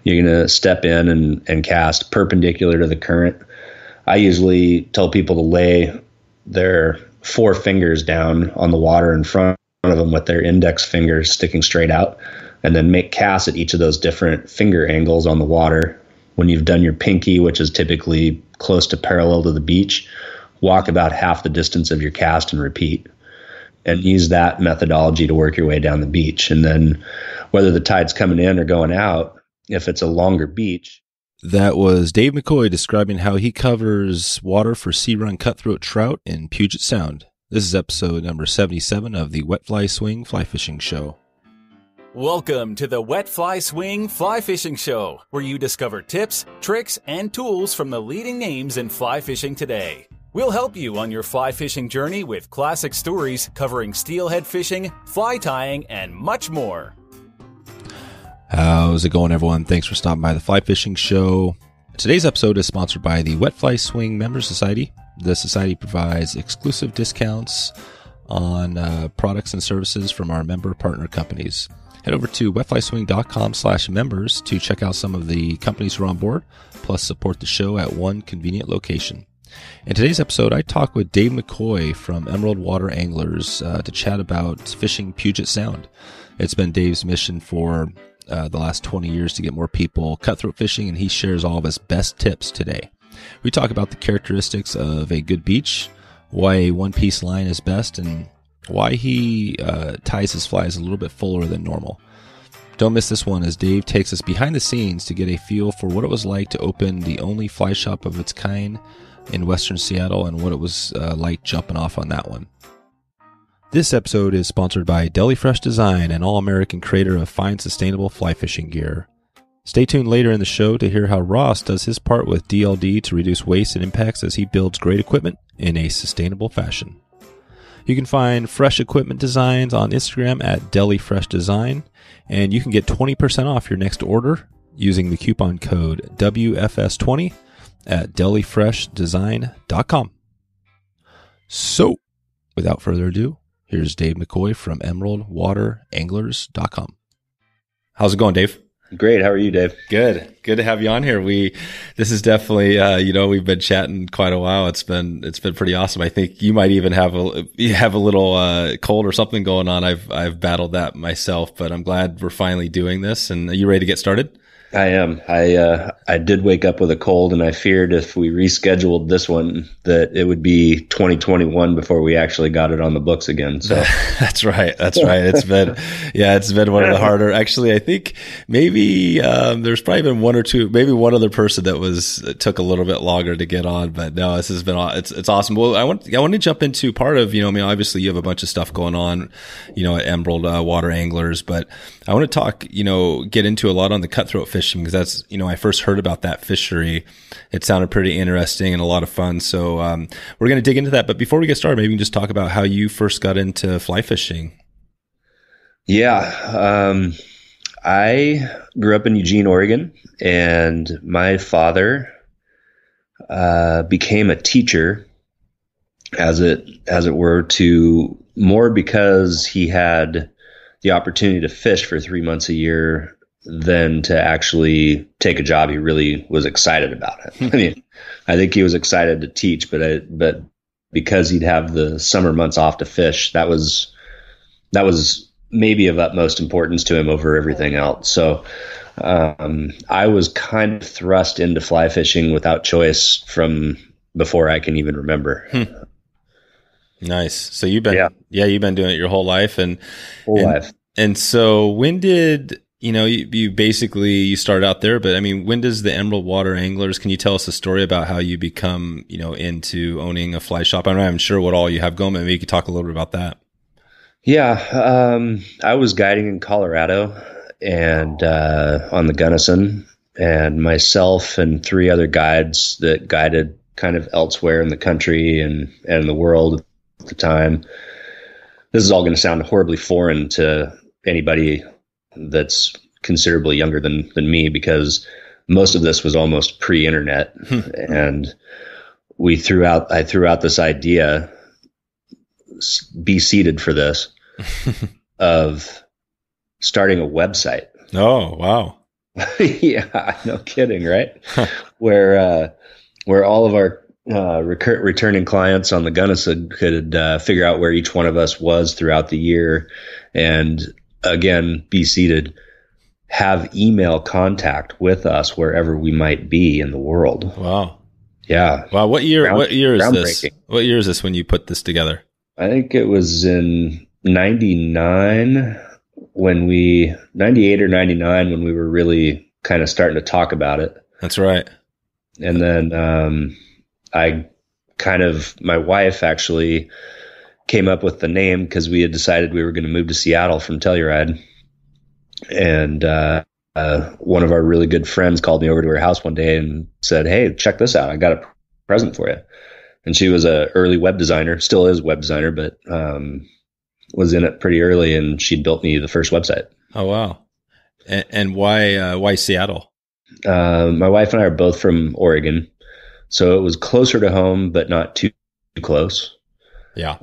You're going to step in and cast perpendicular to the current. I usually tell people to lay their 4 fingers down on the water in front of them with their index fingers sticking straight out, and then make casts at each of those different finger angles on the water. When you've done your pinky, which is typically close to parallel to the beach, walk about half the distance of your cast and repeat, and use that methodology to work your way down the beach. And then whether the tide's coming in or going out, if it's a longer beach. That was Dave McCoy describing how he covers water for Sea-Run Cutthroat trout in Puget Sound. This is episode number 77 of the Wet Fly Swing Fly Fishing Show. Welcome to the Wet Fly Swing Fly Fishing Show, where you discover tips, tricks, and tools from the leading names in fly fishing today. We'll help you on your fly fishing journey with classic stories covering steelhead fishing, fly tying, and much more. How's it going, everyone? Thanks for stopping by the Fly Fishing Show. Today's episode is sponsored by the Wet Fly Swing Member Society. The society provides exclusive discounts on products and services from our member partner companies. Head over to wetflyswing.com/members to check out some of the companies who are on board, plus support the show at one convenient location. In today's episode, I talk with Dave McCoy from Emerald Water Anglers to chat about fishing Puget Sound. It's been Dave's mission for the last 20 years to get more people cutthroat fishing, and he shares all of his best tips today. We talk about the characteristics of a good beach, why a one-piece line is best, and why he ties his flies a little bit fuller than normal. Don't miss this one as Dave takes us behind the scenes to get a feel for what it was like to open the only fly shop of its kind in Western Seattle and what it was like jumping off on that one. This episode is sponsored by Deli Fresh Design, an all-American creator of fine, sustainable fly fishing gear. Stay tuned later in the show to hear how Ross does his part with DLD to reduce waste and impacts as he builds great equipment in a sustainable fashion. You can find Fresh Equipment Designs on Instagram at Deli Fresh Design, and you can get 20% off your next order using the coupon code WFS20 at delifreshdesign.com. So, without further ado, here's Dave McCoy from emeraldwateranglers.com. How's it going, Dave? Great. How are you, Dave? Good to have you on here. This is definitely, we've been chatting quite a while. It's been pretty awesome. I think you might even have a little, cold or something going on. I've battled that myself, but I'm glad we're finally doing this. And are you ready to get started? I am. I did wake up with a cold, and I feared if we rescheduled this one that it would be 2021 before we actually got it on the books again. So That's right. It's been one of the harder. Actually, I think maybe there's probably been one or two, maybe one other person that took a little bit longer to get on. But no, this has been it's awesome. Well, I want to jump into part of obviously you have a bunch of stuff going on, at Emerald Water Anglers, but I want to talk get into a lot on the cutthroat fishing, because that's, I first heard about that fishery. It sounded pretty interesting and a lot of fun. So we're going to dig into that. But before we get started, maybe we can just talk about how you first got into fly fishing. Yeah. I grew up in Eugene, Oregon, and my father became a teacher, as it were, to more because he had the opportunity to fish for 3 months a year than to actually take a job he really was excited about it. I mean, I think he was excited to teach, but because he'd have the summer months off to fish, that was maybe of utmost importance to him over everything else. So I was kind of thrust into fly fishing without choice from before I can even remember. Nice. So you've been doing it your whole life life. And so when did you started out there, but I mean, when does the Emerald Water Anglers, can you tell us a story about how you become, into owning a fly shop? I'm not even sure what all you have going, but maybe you could talk a little bit about that. Yeah. I was guiding in Colorado and, on the Gunnison, and myself and 3 other guides that guided kind of elsewhere in the country and in the world at the time. This is all going to sound horribly foreign to anybody that's considerably younger than me, because most of this was almost pre-internet. And I threw out this idea, be seated for this, of starting a website. Oh, wow. Yeah, no kidding, right? Where all of our returning clients on the Gunnison could figure out where each one of us was throughout the year, and again, be seated, have email contact with us wherever we might be in the world. Wow. Yeah. Wow. What year is this? What year is this when you put this together? I think it was in 99 98 or 99 when we were really kind of starting to talk about it. That's right. And then my wife actually came up with the name because we had decided we were going to move to Seattle from Telluride. And one of our really good friends called me over to her house one day and said, "Hey, check this out. I got a present for you." And she was a early web designer, still is a web designer, but was in it pretty early, and she built me the first website. Oh, wow. And why Seattle? My wife and I are both from Oregon, so it was closer to home, but not too close. Yeah.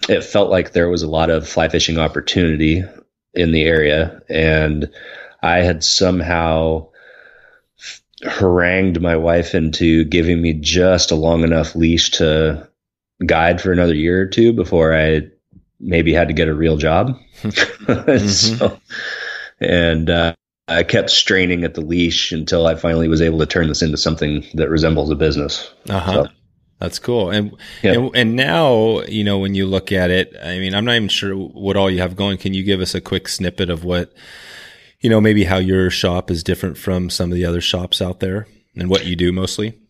It felt like there was a lot of fly fishing opportunity in the area, and I had somehow harangued my wife into giving me just a long enough leash to guide for another year or two before I maybe had to get a real job. I kept straining at the leash until I finally was able to turn this into something that resembles a business. So, that's cool. And now, when you look at it, I mean, I'm not even sure what all you have going. Can you give us a quick snippet of what, maybe how your shop is different from some of the other shops out there and what you do mostly?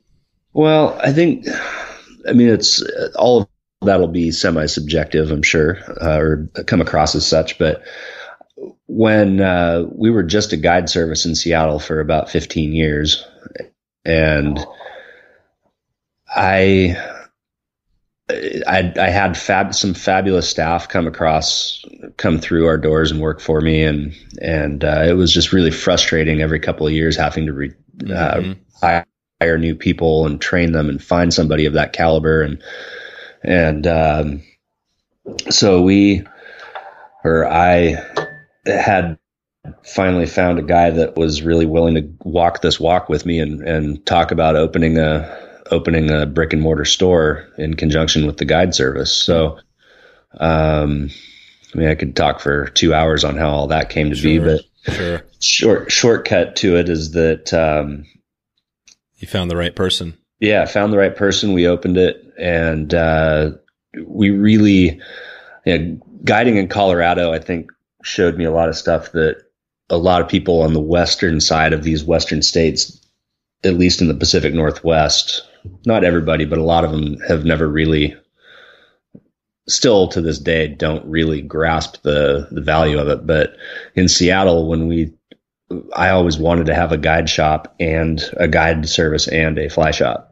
Well, it's all of that'll be semi-subjective, I'm sure, or come across as such. But when we were just a guide service in Seattle for about 15 years, and I had some fabulous staff come through our doors and work for me, and it was just really frustrating every couple of years having to hire new people and train them and find somebody of that caliber, so I had finally found a guy that was really willing to walk this walk with me and talk about opening a brick and mortar store in conjunction with the guide service. So, I could talk for 2 hours on how all that came to be, but shortcut to it is that, you found the right person. Yeah. I found the right person. We opened it, and, we really, guiding in Colorado, I think, showed me a lot of stuff that a lot of people on the western side of these western states, at least in the Pacific Northwest, not everybody, but a lot of them have never really, still to this day, don't really grasp the value of it. But in Seattle, I always wanted to have a guide shop and a guide service and a fly shop.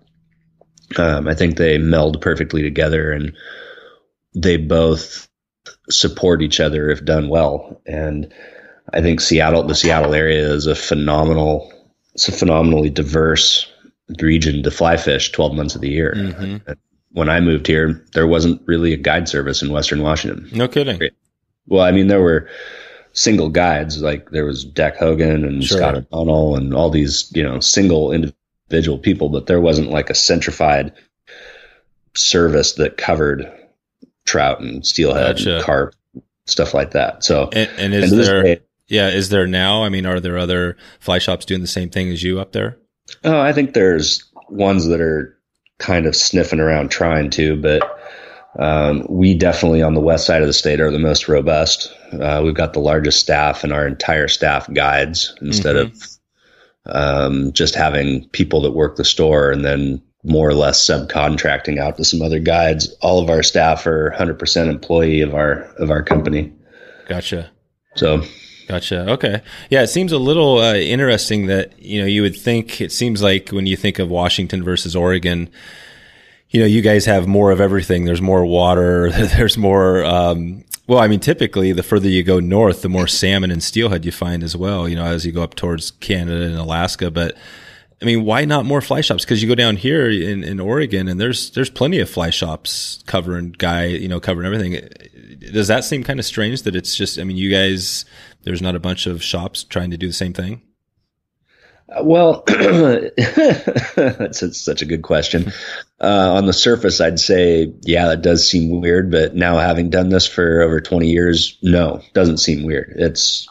I think they meld perfectly together, and they both support each other if done well. And I think the Seattle area is a phenomenally diverse region to fly fish 12 months of the year. Mm-hmm. When I moved here, there wasn't really a guide service in Western Washington. No kidding. Well, there were single guides, like there was Deck Hogan and Scott O'Donnell and all these, single individual people, but there wasn't like a centrified service that covered trout and steelhead and carp, stuff like that. So, and is there now? Are there other fly shops doing the same thing as you up there? Oh, I think there's ones that are kind of sniffing around trying to, but we definitely on the west side of the state are the most robust. We've got the largest staff, and our entire staff guides instead of just having people that work the store and then more or less subcontracting out to some other guides. All of our staff are 100% employee of our company. Gotcha. So. Gotcha. Okay. Yeah. It seems a little interesting that, you would think, it seems like when you think of Washington versus Oregon, you guys have more of everything. There's more water. There's more, typically the further you go north, the more salmon and steelhead you find as well, as you go up towards Canada and Alaska. But why not more fly shops? Because you go down here in Oregon, and there's plenty of fly shops covering everything. Does that seem kind of strange that it's just, you guys, there's not a bunch of shops trying to do the same thing? Well, that's such a good question. On the surface, I'd say, yeah, that does seem weird. But now, having done this for over 20 years, no, doesn't seem weird. It's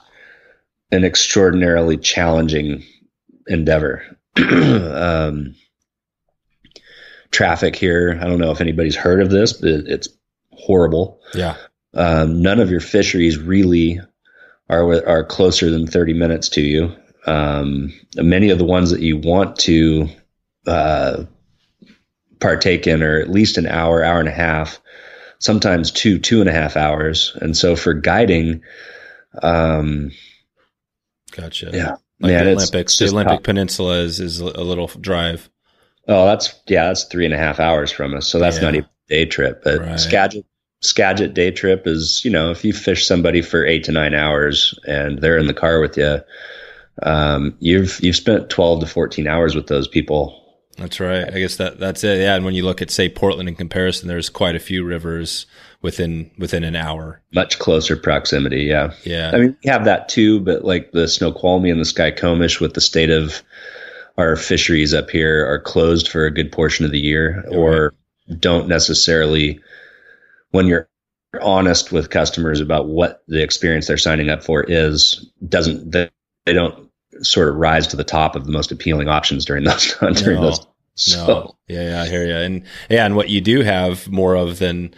an extraordinarily challenging endeavor. Traffic here, I don't know if anybody's heard of this, but it's horrible. Yeah. None of your fisheries really are closer than 30 minutes to you. Many of the ones that you want to partake in are at least an hour, hour and a half, sometimes 2.5 hours. And so for guiding, gotcha. Yeah, like man, the Olympic tough. Peninsula is a little drive. Oh, that's 3.5 hours from us. So that's not even a day trip. But Right. Skagit day trip is, if you fish somebody for 8 to 9 hours and they're in the car with you, you've spent 12 to 14 hours with those people. That's right. I guess that's it. Yeah. And when you look at, say, Portland in comparison, there's quite a few rivers within an hour. Much closer proximity. Yeah. Yeah. I mean, we have that too, but like the Snoqualmie and the Skykomish, with the state of our fisheries up here, are closed for a good portion of the year, or don't necessarily, when you're honest with customers about what the experience they're signing up for is, they don't sort of rise to the top of the most appealing options during those those. So. No. Yeah, I hear you. And what you do have more of than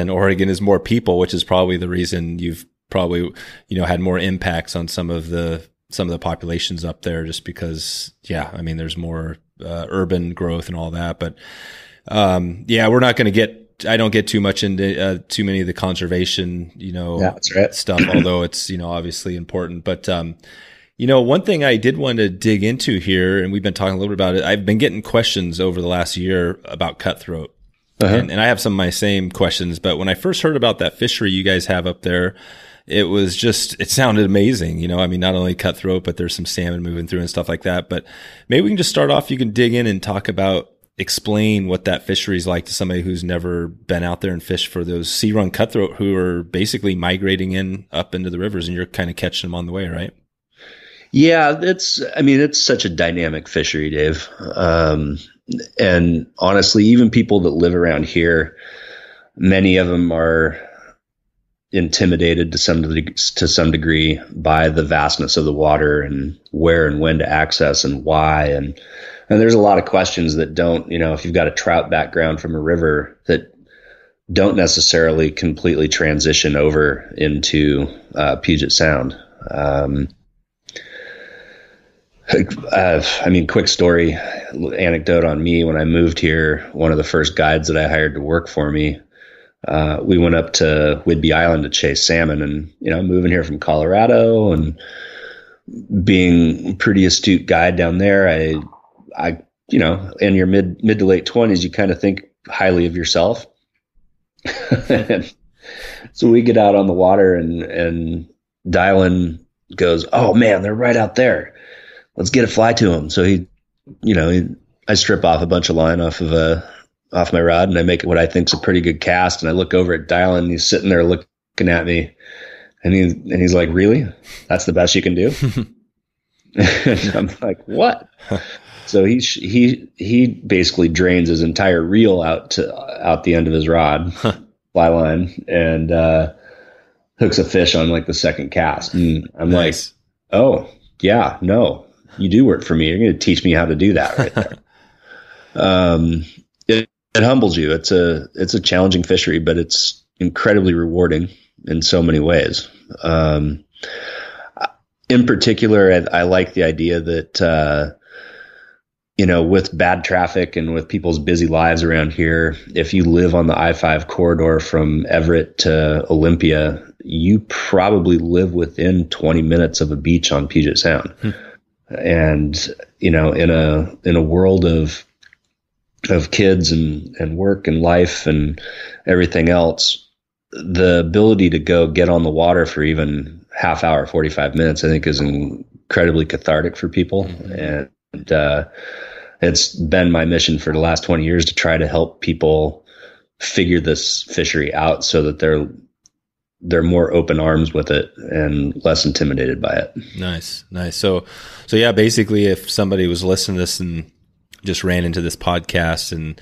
Oregon is more people, which is probably the reason you've probably, had more impacts on some of the populations up there, just because, I mean, there's more urban growth and all that. But we're not going to I don't get too much into too many of the conservation, that's right. stuff, although it's, obviously important. But one thing I did want to dig into here, and we've been talking a little bit about it, I've been getting questions over the last year about cutthroat. Uh-huh. And I have some of my same questions, but when I first heard about that fishery you guys have up there, it sounded amazing. I mean, not only cutthroat, but there's some salmon moving through and stuff like that. But maybe we can just start off, you can dig in and explain what that fishery is like to somebody who's never been out there and fished for those Sea-Run Cutthroat, who are basically migrating up into the rivers, and you're kind of catching them on the way, right? Yeah, it's such a dynamic fishery, Dave. And honestly, even people that live around here, many of them are intimidated to some degree by the vastness of the water and where and when to access and why. And there's a lot of questions that don't, if you've got a trout background from a river, that don't necessarily completely transition over into Puget Sound. Quick story, anecdote on me. When I moved here, one of the first guides that I hired to work for me, we went up to Whidbey Island to chase salmon, and, moving here from Colorado and being a pretty astute guide down there, I in your mid to late 20s, you kind of think highly of yourself. So we get out on the water, and Dylan goes, "Oh man, they're right out there. Let's get a fly to him." So I strip off a bunch of line off my rod, and I make what I think's a pretty good cast. And I look over at Dylan, and he's sitting there looking at me, and he's like, "Really? That's the best you can do?" And I'm like, "What?" So he basically drains his entire reel out the end of his rod, fly line, and hooks a fish on like the second cast. And I'm Nice. like, "Oh yeah, no. You do work for me. You're going to teach me how to do that right there." It humbles you. It's a challenging fishery, but it's incredibly rewarding in so many ways. In particular, I like the idea that, with bad traffic and with people's busy lives around here, if you live on the I-5 corridor from Everett to Olympia, you probably live within 20 minutes of a beach on Puget Sound. And, in a world of kids and work and life and everything else, the ability to go get on the water for even half hour, 45 minutes, I think is incredibly cathartic for people. And it's been my mission for the last 20 years to try to help people figure this fishery out so that they're they're more open arms with it and less intimidated by it. Nice. So yeah, basically if somebody was listening to this and just ran into this podcast and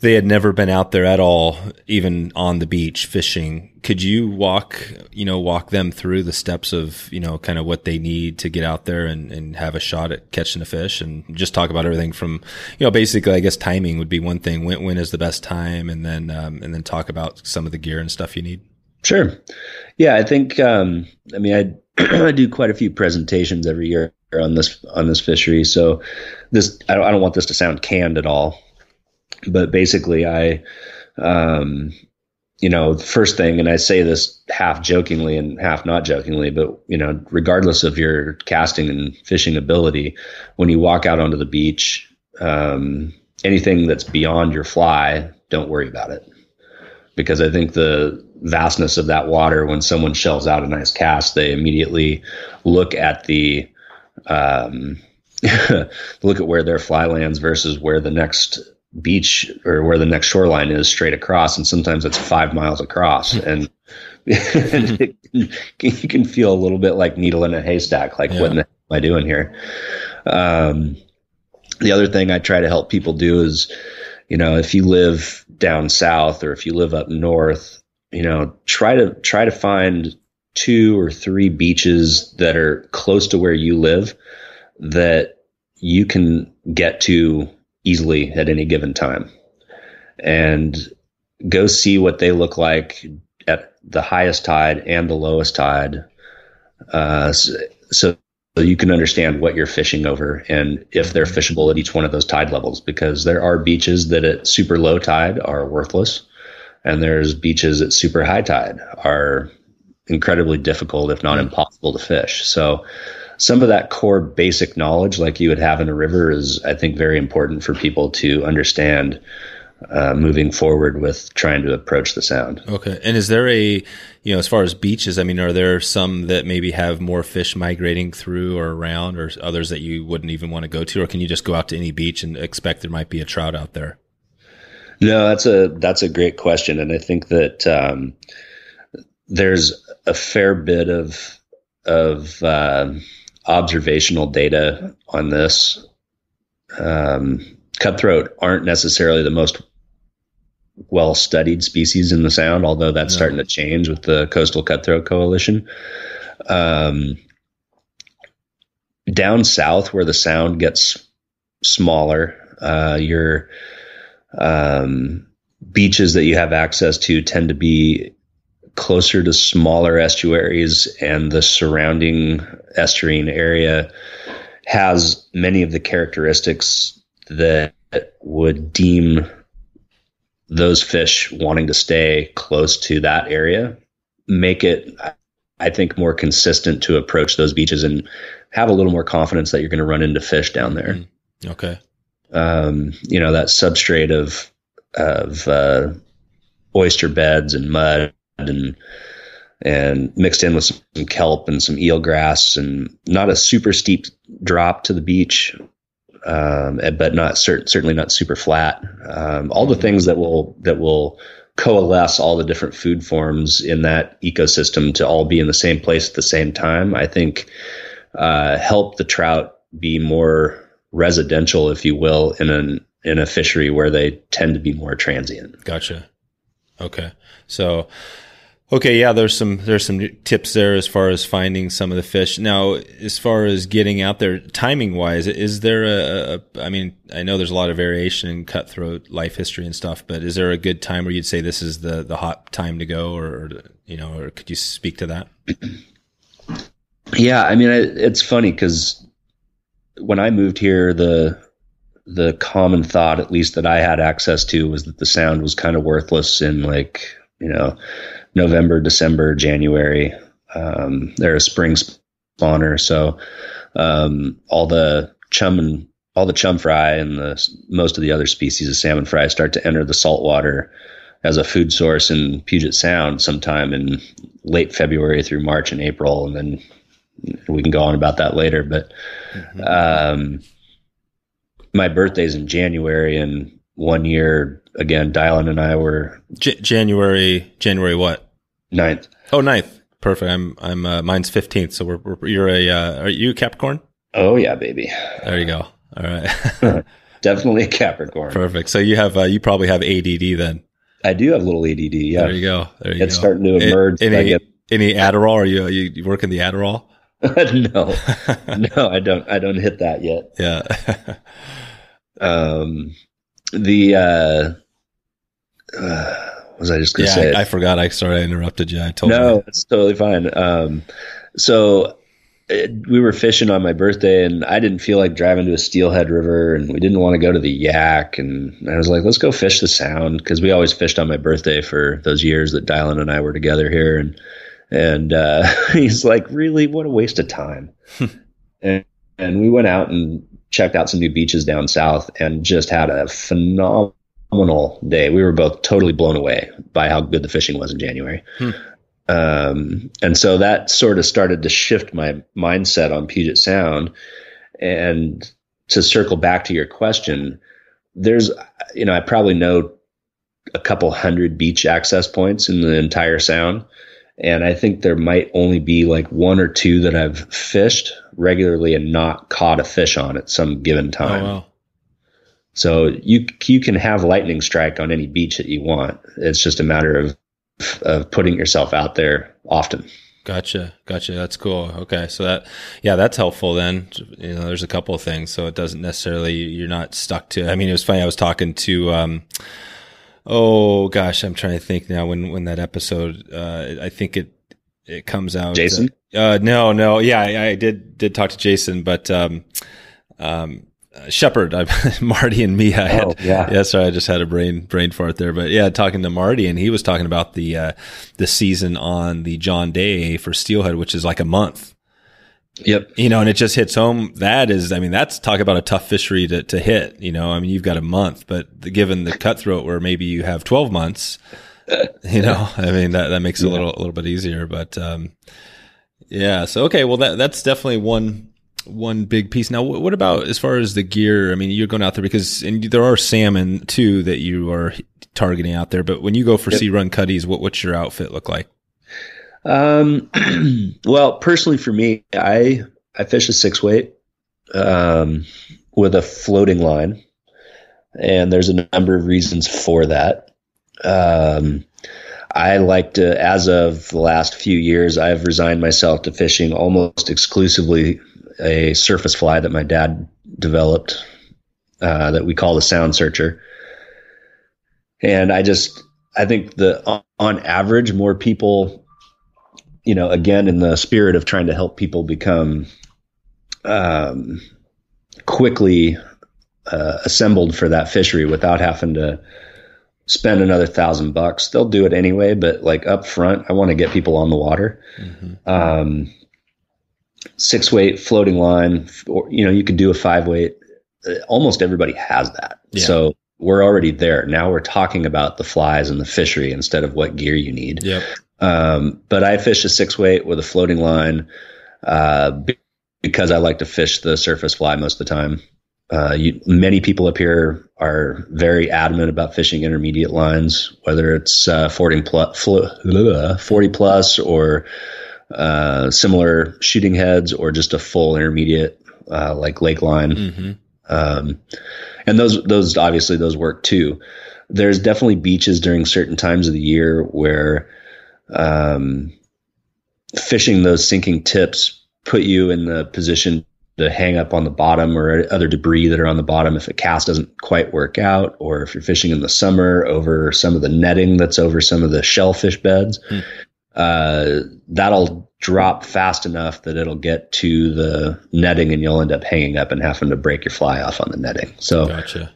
they had never been out there at all, even on the beach fishing, could you walk them through the steps of, kind of what they need to get out there and have a shot at catching a fish, and just talk about everything from, basically, I guess timing would be one thing. When is the best time? And then talk about some of the gear and stuff you need. Sure. Yeah. I think, I do quite a few presentations every year on this fishery. So I don't want this to sound canned at all. But basically, the first thing, and I say this half jokingly and half not jokingly, but, regardless of your casting and fishing ability, when you walk out onto the beach, anything that's beyond your fly, don't worry about it. Because I think the vastness of that water, when someone shells out a nice cast, they immediately look at look at where their fly lands versus where the next beach or where the next shoreline is straight across, and sometimes it's 5 miles across, and you can feel a little bit like needle in a haystack, like what in the hell am I doing here? The other thing I try to help people do is, if you live down south or if you live up north, try to find 2 or 3 beaches that are close to where you live that you can get to easily at any given time, and go see what they look like at the highest tide and the lowest tide, so you can understand what you're fishing over and if they're fishable at each one of those tide levels, because there are beaches that at super low tide are worthless, and there's beaches at super high tide are incredibly difficult, if not impossible, to fish. So some of that core basic knowledge, like you would have in a river, is, I think, very important for people to understand moving forward with trying to approach the sound. Okay. And is there as far as beaches, are there some that maybe have more fish migrating through or around, or others that you wouldn't even want to go to? Or can you just go out to any beach and expect there might be a trout out there? No, that's a great question. And I think that there's a fair bit of observational data on this. Cutthroat aren't necessarily the most well-studied species in the sound, although that's starting to change with the Coastal Cutthroat Coalition. Down south, where the sound gets smaller, your beaches that you have access to tend to be closer to smaller estuaries, and the surrounding estuarine area has many of the characteristics that would deem those fish wanting to stay close to that area, make it, I think, more consistent to approach those beaches and have a little more confidence that you're going to run into fish down there. Okay. That substrate of oyster beds and mud and mixed in with some kelp and some eelgrass, and not a super steep drop to the beach, but not certainly not super flat. All the things that will coalesce all the different food forms in that ecosystem to all be in the same place at the same time, I think, help the trout be more residential, if you will, in a fishery where they tend to be more transient. Gotcha. Okay. So, yeah, there's some tips there as far as finding some of the fish. Now, as far as getting out there, timing wise, is there I know there's a lot of variation in cutthroat life history and stuff, but is there a good time where you'd say this is the hot time to go, or could you speak to that? Yeah, it's funny because when I moved here, the common thought, at least that I had access to, was that the sound was kind of worthless in November, December, January. They're a spring spawner, so all the chum fry and most of the other species of salmon fry start to enter the saltwater as a food source in Puget Sound sometime in late February through March and April, and then we can go on about that later. But my birthday's in January, and one year, again, Dylan and I were January what? Ninth. Oh, ninth. Perfect. I'm mine's 15th. So are you a Capricorn? Oh yeah, baby. There you go. All right. Definitely a Capricorn. Perfect. So you probably have ADD then. I do have a little ADD. Yeah. There you go. It's starting to emerge. Any Adderall? Are you working the Adderall? No, I don't hit that yet. Yeah. What was I just going to say? I forgot. I interrupted you. No, it's totally fine. We were fishing on my birthday, and I didn't feel like driving to a Steelhead River, and we didn't want to go to the Yak. And I was like, let's go fish the Sound, because we always fished on my birthday for those years that Dylan and I were together here. And he's like, really, what a waste of time. and we went out and checked out some new beaches down south and just had a phenomenal day. We were both totally blown away by how good the fishing was in January. And so that sort of started to shift my mindset on Puget Sound. And to circle back to your question, there's, I probably know a couple hundred beach access points in the entire Sound. And I think there might only be like one or two that I've fished regularly and not caught a fish on at some given time. Oh, wow. So you can have lightning strike on any beach that you want. It's just a matter of putting yourself out there often. Gotcha. That's cool. Okay. So that's helpful then. There's a couple of things. So it doesn't necessarily, you're not stuck to, I mean, it was funny. I was talking to, oh gosh, I'm trying to think now when that episode, I think it comes out. Jason? No. Yeah, I did talk to Jason, but, Sheppard, Marty and Mia. Sorry, I just had a brain fart there. But yeah, talking to Marty, and he was talking about the season on the John Day for Steelhead, which is like a month. Yep. And it just hits home. That's talk about a tough fishery to hit. You've got a month, but given the cutthroat where maybe you have 12 months, that makes it a little bit easier. But yeah. So okay, well that's definitely one big piece. Now, what about as far as the gear? I mean, you're going out there and there are salmon too that you are targeting out there. But when you go for Sea-Run Cutties, what's your outfit look like? Well, personally for me, I fish a 6-weight, with a floating line, and there's a number of reasons for that. I like to, as of the last few years, I've resigned myself to fishing almost exclusively a surface fly that my dad developed, that we call the Sound Searcher. And I think on average, more people, again, in the spirit of trying to help people become, quickly, assembled for that fishery without having to spend another $1,000, they'll do it anyway. But like up front, I want to get people on the water. Mm-hmm. 6-weight floating line, or, you could do a 5-weight. Almost everybody has that. Yeah. So we're already there. Now we're talking about the flies and the fishery instead of what gear you need. Yep. But I fish a 6-weight with a floating line, because I like to fish the surface fly most of the time. Many people up here are very adamant about fishing intermediate lines, whether it's 40 plus or similar shooting heads, or just a full intermediate, like lake line. Mm-hmm. And those obviously those work too. There's definitely beaches during certain times of the year where, fishing those sinking tips put you in the position to hang up on the bottom or other debris that are on the bottom if a cast doesn't quite work out, or if you're fishing in the summer over some of the netting that's over some of the shellfish beds. That'll drop fast enough that it'll get to the netting and you'll end up hanging up and having to break your fly off on the netting. So, gotcha.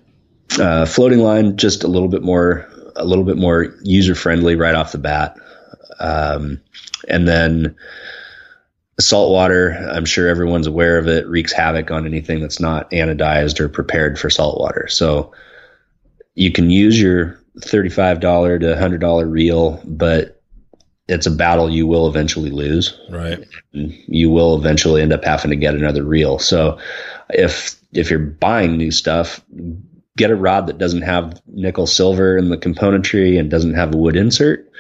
Floating line, just a little bit more user friendly right off the bat. And then saltwater, I'm sure everyone's aware of it, wreaks havoc on anything that's not anodized or prepared for saltwater. So you can use your $35 to $100 reel, but it's a battle you will eventually lose. Right. You will eventually end up having to get another reel. So if you're buying new stuff, get a rod that doesn't have nickel silver in the componentry and doesn't have a wood insert.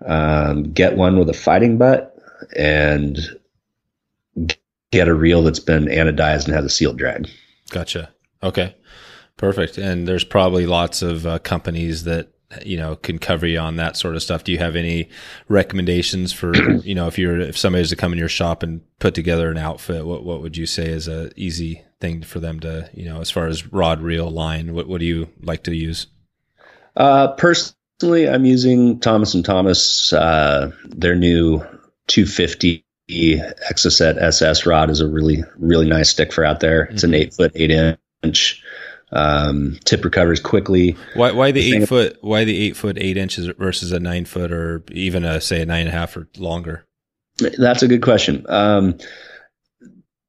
get one with a fighting butt, and get a reel that's been anodized and has a sealed drag. Gotcha. Okay. Perfect. And there's probably lots of companies that, can cover you on that sort of stuff. Do you have any recommendations for, if somebody was to come in your shop and put together an outfit, what would you say is a easy thing for them to, as far as rod, reel, line, what do you like to use? Personally, I'm using Thomas & Thomas. Their new 250 exocett SS rod is a really, really nice stick for out there. It's an 8-foot 8-inch. Tip recovers quickly. Why the 8-foot? Why the 8-foot 8 inches versus a 9-foot, or even say a 9.5 or longer? That's a good question.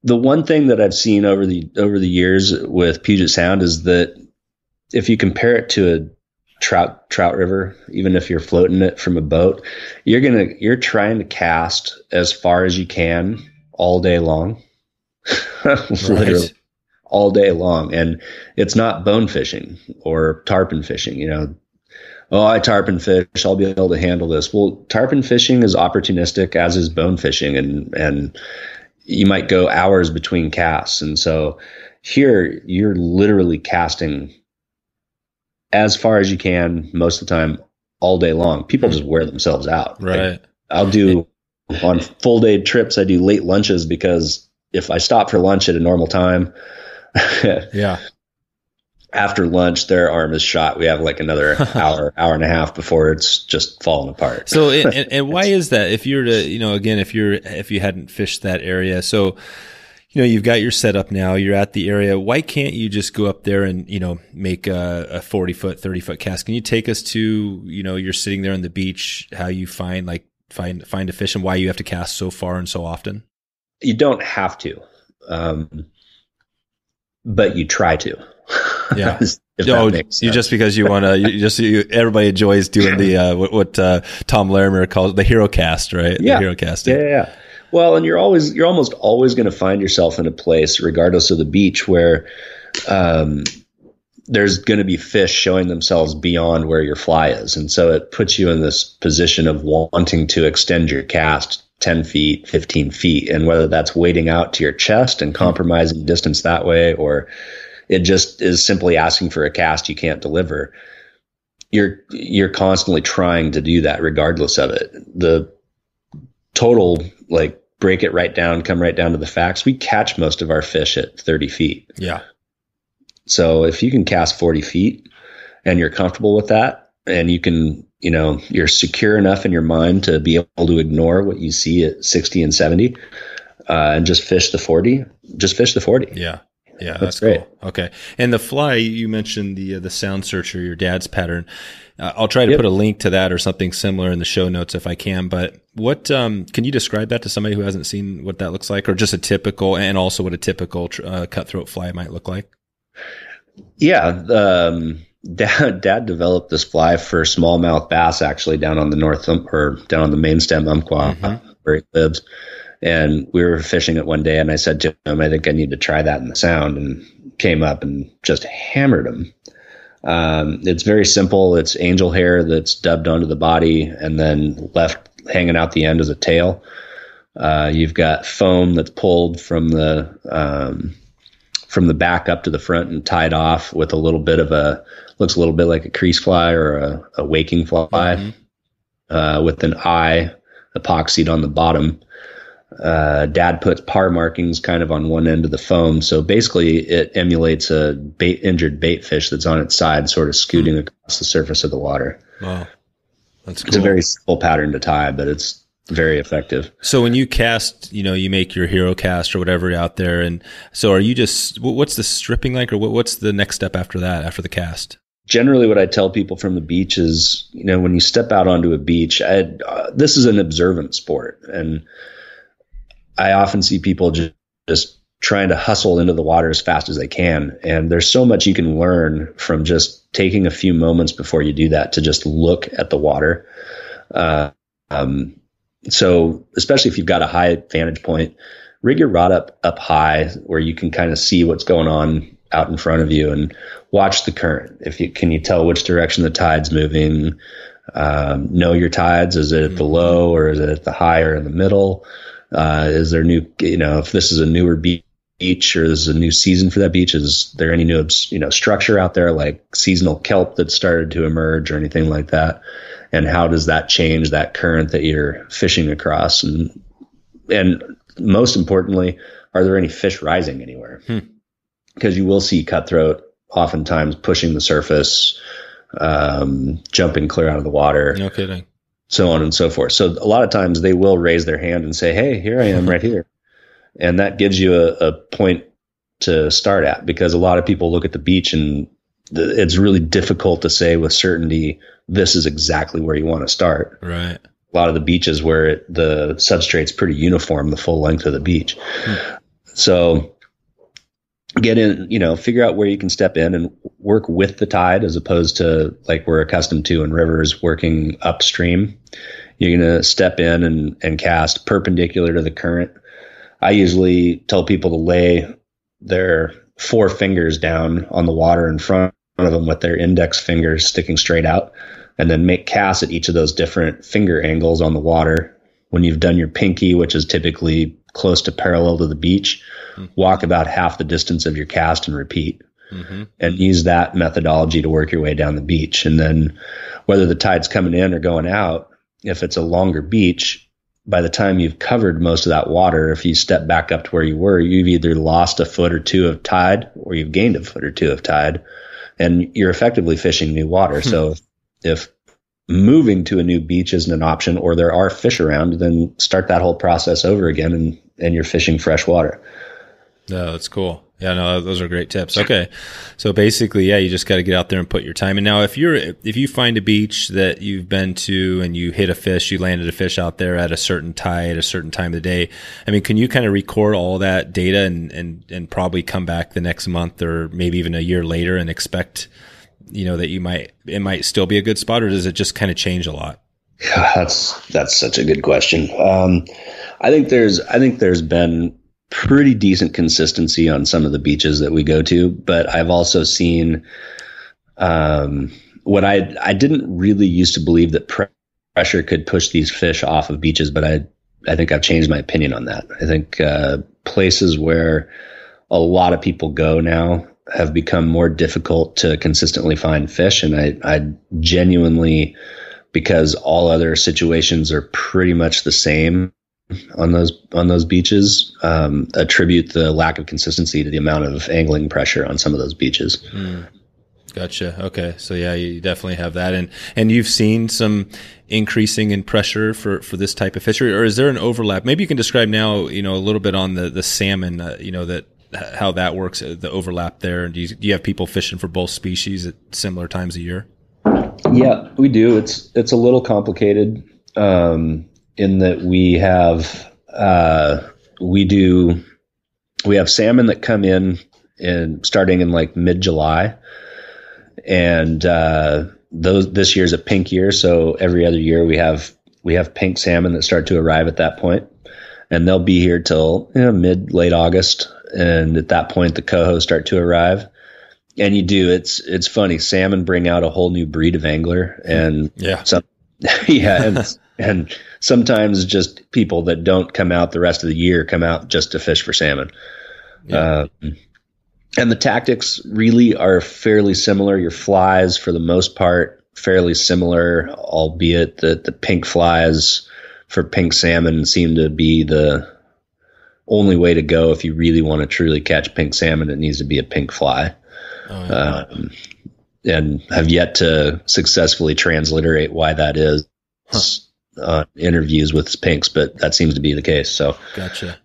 The one thing that I've seen over the years with Puget Sound is that if you compare it to a trout river, even if you're floating it from a boat, you're trying to cast as far as you can all day long. Literally. Right. All day long. And it's not bone fishing or tarpon fishing, I tarpon fish, I'll be able to handle this. Well, tarpon fishing is opportunistic, as is bone fishing, and you might go hours between casts. And so here you're literally casting as far as you can most of the time all day long. People just wear themselves out. Right. I'll do on full day trips, I do late lunches, because if I stop for lunch at a normal time, yeah, after lunch, their arm is shot. We have like another hour and a half before it's just falling apart. So, and why is that? If you're to, again, if you hadn't fished that area, so, you've got your setup now, you're at the area. Why can't you just go up there and, make a 40-foot, 30-foot cast? Can you take us to, you're sitting there on the beach, how you find a fish, and why you have to cast so far and so often? You don't have to. But you try to. Yeah. Just because you want to, everybody enjoys doing the, what Tom Larimer calls the hero cast, right? Yeah. The hero casting. Yeah. Well, and you're almost always going to find yourself in a place, regardless of the beach, where, there's going to be fish showing themselves beyond where your fly is. And so it puts you in this position of wanting to extend your cast 10 feet, 15 feet. And whether that's wading out to your chest and compromising distance that way, or it just is simply asking for a cast you can't deliver, you're constantly trying to do that regardless of it. The total, break it right down, come right down to the facts. We catch most of our fish at 30 feet. Yeah. So if you can cast 40 feet and you're comfortable with that, and you can, you're secure enough in your mind to be able to ignore what you see at 60 and 70, and just fish the 40, Yeah. Yeah. That's great. Cool. Okay. And the fly, you mentioned the sound searcher, your dad's pattern. I'll try to put a link to that or something similar in the show notes if I can, but what, can you describe that to somebody who hasn't seen what that looks like, or just and also what a typical cutthroat fly might look like? Yeah. Dad developed this fly for smallmouth bass, actually down on the main stem Umpqua, where he lives. And we were fishing it one day, and I said to him, I think I need to try that in the sound, and came up and just hammered him. It's very simple. It's angel hair that's dubbed onto the body and then left hanging out the end as a tail. You've got foam that's pulled from the back up to the front and tied off with looks a little bit like a crease fly or a waking fly, with an eye epoxied on the bottom. Dad puts par markings kind of on one end of the foam. So basically it emulates a injured bait fish that's on its side, sort of scooting across the surface of the water. Wow. That's cool. It's a very simple pattern to tie, but it's very effective. So when you cast, you make your hero cast or whatever out there. And so are you what's the stripping like, or what's the next step after that, after the cast? Generally, what I tell people from the beach is, when you step out onto a beach, this is an observant sport. And I often see people just trying to hustle into the water as fast as they can. And there's so much you can learn from just taking a few moments before you do that to just look at the water. So especially if you've got a high vantage point, rig your rod up high where you can kind of see what's going on out in front of you, and watch the current. Can you tell which direction the tide's moving? know your tides. Is it at the low, or is it at the high, or in the middle? Is there new, if this is a newer beach, or this is a new season for that beach, is there any new, structure out there, like seasonal kelp that started to emerge or anything like that? And how does that change that current that you're fishing across? And most importantly, are there any fish rising anywhere? Because you will see cutthroat oftentimes pushing the surface, jumping clear out of the water. No kidding. So on and so forth. So a lot of times they will raise their hand and say, hey, here I am right here. And that gives you a point to start at, because a lot of people look at the beach and it's really difficult to say with certainty, this is exactly where you want to start. Right. A lot of the beaches where the substrate's pretty uniform, the full length of the beach. So get in, figure out where you can step in and work with the tide, as opposed to like we're accustomed to in rivers working upstream. You're going to step in and cast perpendicular to the current. I usually tell people to lay their 4 fingers down on the water in front of them with their index fingers sticking straight out, and then make casts at each of those different finger angles on the water. When you've done your pinky, which is typically close to parallel to the beach, walk about half the distance of your cast and repeat. And use that methodology to work your way down the beach. And then whether the tide's coming in or going out, if it's a longer beach, by the time you've covered most of that water, if you step back up to where you were, you've either lost a foot or two of tide, or you've gained a foot or two of tide, and you're effectively fishing new water. So if moving to a new beach isn't an option, or there are fish around, then start that whole process over again, and you're fishing fresh water. No, that's cool. Yeah, no, those are great tips. Okay. So basically, yeah, you just got to get out there and put your time in. Now, if you find a beach that you've been to and you hit a fish, you landed a fish out there at a certain tide, a certain time of the day, I mean, can you kind of record all that data and probably come back the next month or maybe even a year later and expect, that it might still be a good spot, or does it just kind of change a lot? Yeah, that's such a good question. I think there's been pretty decent consistency on some of the beaches that we go to, but I've also seen what I didn't really used to believe, that pressure could push these fish off of beaches, but I think I've changed my opinion on that. I think places where a lot of people go now have become more difficult to consistently find fish, and I genuinely, because all other situations are pretty much the same on those beaches, attribute the lack of consistency to the amount of angling pressure on some of those beaches. Gotcha. Okay. So yeah, you definitely have that. And you've seen some increasing in pressure for this type of fishery, or is there an overlap? Maybe you can describe now, a little bit on the salmon, that how that works, the overlap there. Do you have people fishing for both species at similar times of year? Yeah, we do. It's a little complicated. In that we have salmon that come in starting in like mid-July, and this year's a pink year, so every other year we have pink salmon that start to arrive at that point, and they'll be here till mid-late August, and at that point the cohos start to arrive. And it's funny, salmon bring out a whole new breed of angler, and and sometimes just people that don't come out the rest of the year come out just to fish for salmon. Yeah. And the tactics really are fairly similar. Your flies, for the most part, fairly similar, albeit that the pink flies for pink salmon seem to be the only way to go. If you really want to truly catch pink salmon, it needs to be a pink fly. Oh, yeah. And have yet to successfully transliterate why that is. Interviews with pinks, but that seems to be the case. So Gotcha.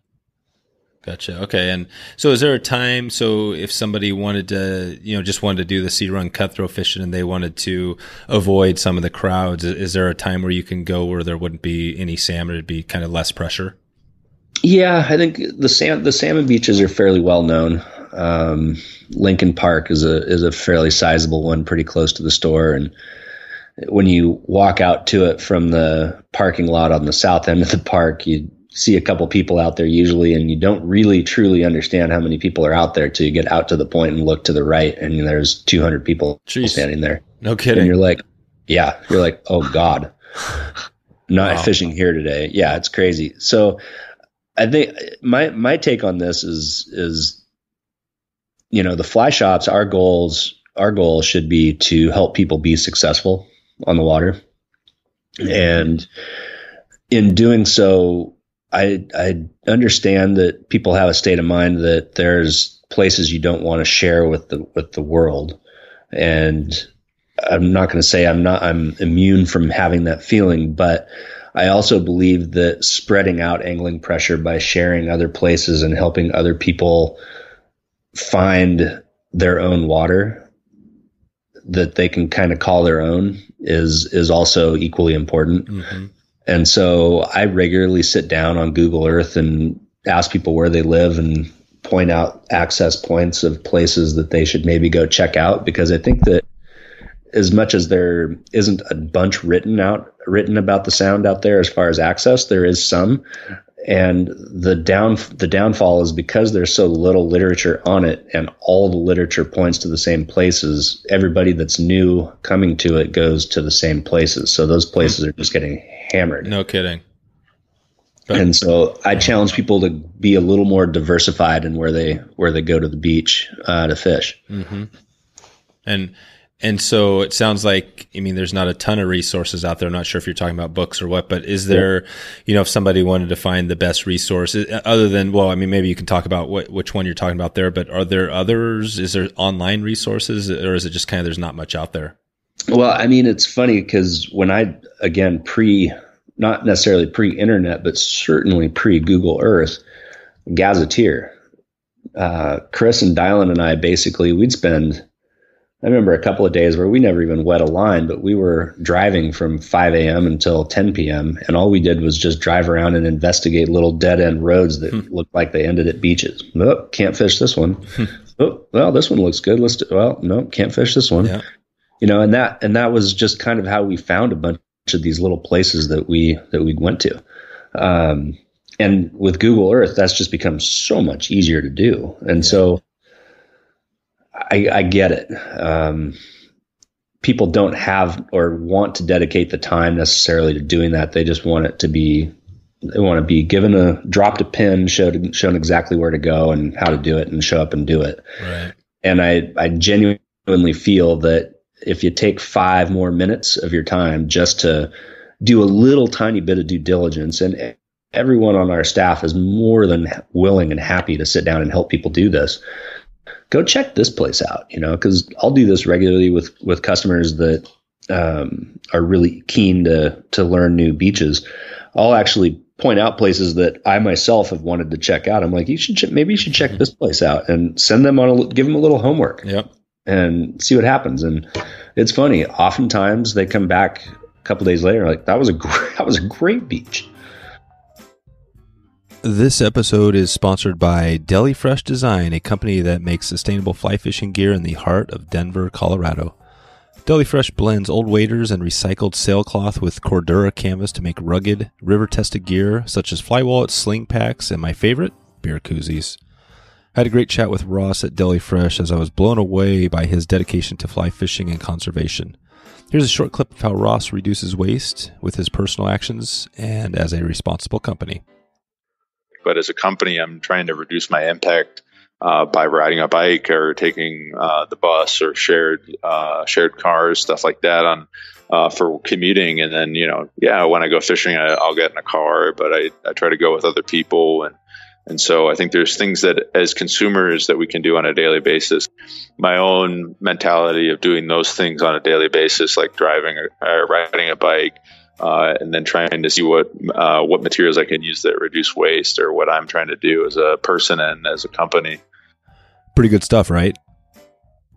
Okay. And so is there a time, so if somebody wanted to, just wanted to do the Sea-Run Cutthroat fishing and they wanted to avoid some of the crowds, is there a time where you can go where there wouldn't be any salmon? It'd be kind of less pressure? Yeah, I think the salmon beaches are fairly well known. Lincoln Park is a fairly sizable one, pretty close to the store, and when you walk out to it from the parking lot on the south end of the park, you see a couple people out there usually, and you don't really truly understand how many people are out there till you get out to the point and look to the right, and there's 200 people standing there. No kidding. And you're like, Yeah. You're like, oh God, not Wow. fishing here today. Yeah. It's crazy. So I think my take on this is, the fly shops, our goal should be to help people be successful on the water. And in doing so, I understand that people have a state of mind that there's places you don't want to share with the world. And I'm not going to say I'm immune from having that feeling, but I also believe that spreading out angling pressure by sharing other places and helping other people find their own water that they can kind of call their own is also equally important. Mm-hmm. And so I regularly sit down on Google Earth and ask people where they live and point out access points of places that they should maybe go check out, because I think that as much as there isn't a bunch written about the Sound out there as far as access, there is some. And the downfall is because there's so little literature on it, and all the literature points to the same places. Everybody that's new coming to it goes to the same places. So those places are just getting hammered. No kidding. And so I challenge people to be a little more diversified in where they go to the beach to fish. Mm-hmm. And so it sounds like, there's not a ton of resources out there. I'm not sure if you're talking about books or what, but is there, if somebody wanted to find the best resources other than, maybe you can talk about which one you're talking about there, but are there others? Is there online resources, or is it just kind of, there's not much out there? Well, it's funny because when again, not necessarily pre-internet, but certainly pre-Google Earth, gazetteer, Chris and Dylan and I, basically, I remember a couple of days where we never even wet a line, but we were driving from 5 a.m. until 10 p.m. And all we did was just drive around and investigate little dead end roads that looked like they ended at beaches. Oh, can't fish this one. Oh, well, this one looks good. No, can't fish this one. Yeah. And that was just kind of how we found a bunch of these little places that we went to. And with Google Earth, that's just become so much easier to do. And so I get it. People don't have or want to dedicate the time necessarily to doing that. They just want it to be, they want to be dropped a pin, shown exactly where to go and how to do it, and show up and do it. Right. And I genuinely feel that if you take 5 more minutes of your time just to do a little tiny bit of due diligence, and everyone on our staff is more than willing and happy to sit down and help people do this. Go check this place out, because I'll do this regularly with customers that are really keen to learn new beaches. I'll actually point out places that I myself have wanted to check out. I'm like, maybe you should check this place out, and give them a little homework. Yep. And see what happens. And it's funny. Oftentimes they come back a couple days later, like, that was a great beach. This episode is sponsored by Deli Fresh Design, a company that makes sustainable fly fishing gear in the heart of Denver, Colorado. Deli Fresh blends old waders and recycled sailcloth with Cordura canvas to make rugged, river-tested gear such as fly wallets, sling packs, and my favorite, beer koozies. I had a great chat with Ross at Deli Fresh as I was blown away by his dedication to fly fishing and conservation. Here's a short clip of how Ross reduces waste with his personal actions and as a responsible company. But as a company, I'm trying to reduce my impact by riding a bike or taking the bus or shared cars, stuff like that for commuting. And then, when I go fishing, I'll get in a car, but I try to go with other people. And so I think there's things that as consumers that we can do on a daily basis. My own mentality of doing those things on a daily basis, like driving or riding a bike, and then trying to see what materials I can use that reduce waste, or what I'm trying to do as a person and as a company. Pretty good stuff, right?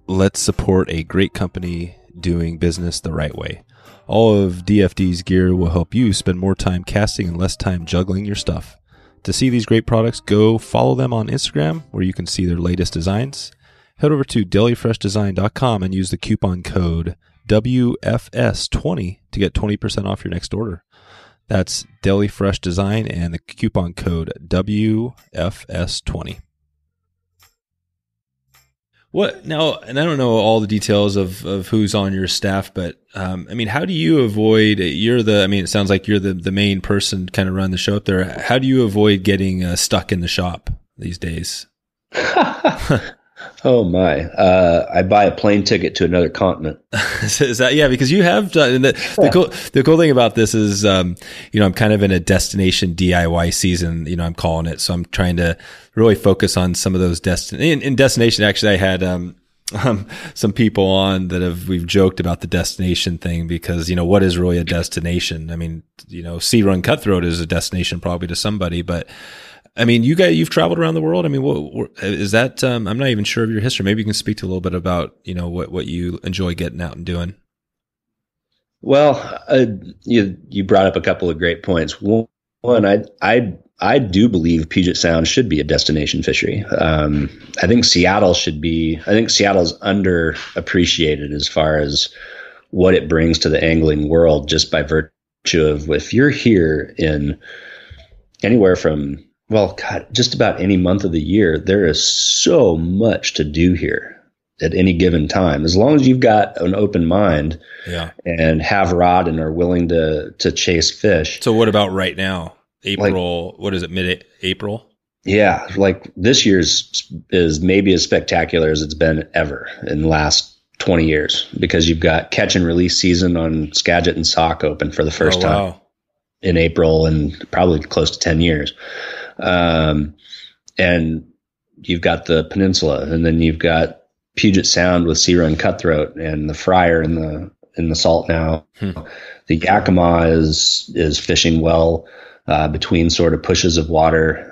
Let's support a great company doing business the right way. All of DFD's gear will help you spend more time casting and less time juggling your stuff. To see these great products, go follow them on Instagram, where you can see their latest designs. Head over to delifreshdesign.com and use the coupon code WFS20 to get 20% off your next order. That's Deli Fresh Design and the coupon code WFS20. What now? And I don't know all the details of who's on your staff, but I mean, how do you avoid? It sounds like you're the main person kind of run the show up there. How do you avoid getting stuck in the shop these days? Oh my! I buy a plane ticket to another continent. Is that because you have done the cool thing about this is I'm kind of in a destination DIY season. I'm calling it, so I'm trying to really focus on some of those in destination. Actually, I had some people on that we've joked about the destination thing because what is really a destination? I mean, Sea-Run Cutthroat is a destination probably to somebody, but I mean, you've traveled around the world. I mean, what is that? I'm not even sure of your history. Maybe you can speak to a little bit about, what you enjoy getting out and doing. Well, you brought up a couple of great points. One, I do believe Puget Sound should be a destination fishery. I think Seattle's underappreciated as far as what it brings to the angling world, just by virtue of if you're here in anywhere from, well, God, just about any month of the year, there is so much to do here at any given time. As long as you've got an open mind and have rod and are willing to chase fish. So what about right now? April, what is it, mid-April? Yeah, like this year's is maybe as spectacular as it's been ever in the last 20 years because you've got catch and release season on Skagit and Sauk open for the first time in April and probably close to 10 years. And you've got the peninsula, and then you've got Puget Sound with Sea-Run Cutthroat and the Fryer in the salt now. The Yakima is fishing well between sort of pushes of water.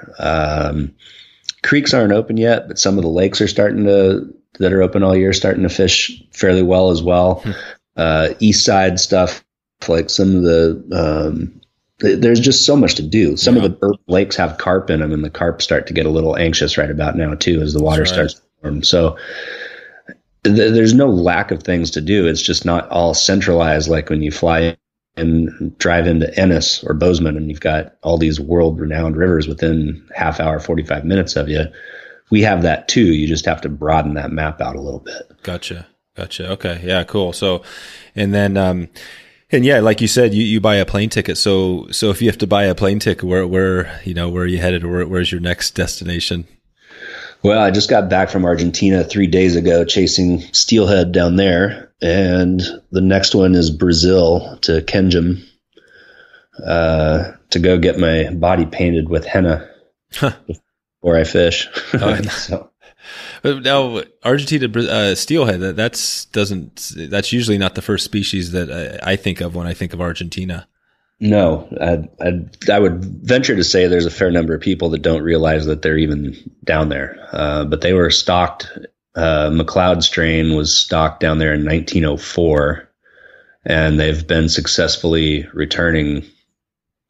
Creeks aren't open yet, but some of the lakes are that are open all year starting to fish fairly well as well. East side stuff, like some of the there's just so much to do. Some of the urban lakes have carp in them, and the carp start to get a little anxious right about now too as the water starts to warm. So there's no lack of things to do. It's just not all centralized like when you fly and drive into Ennis or Bozeman and you've got all these world-renowned rivers within half hour, 45 minutes of you. We have that too. You just have to broaden that map out a little bit. Gotcha. Okay. Yeah, cool. So, and then, and yeah, like you said, you buy a plane ticket. So if you have to buy a plane ticket, where are you headed? Where's your next destination? Well, I just got back from Argentina 3 days ago chasing steelhead down there. And the next one is Brazil to Kenjum, to go get my body painted with henna before I fish. So. But now Argentina steelhead, that's usually not the first species that I think of when I think of Argentina. No, I would venture to say there's a fair number of people that don't realize that they're even down there. But they were stocked. McLeod strain was stocked down there in 1904, and they've been successfully returning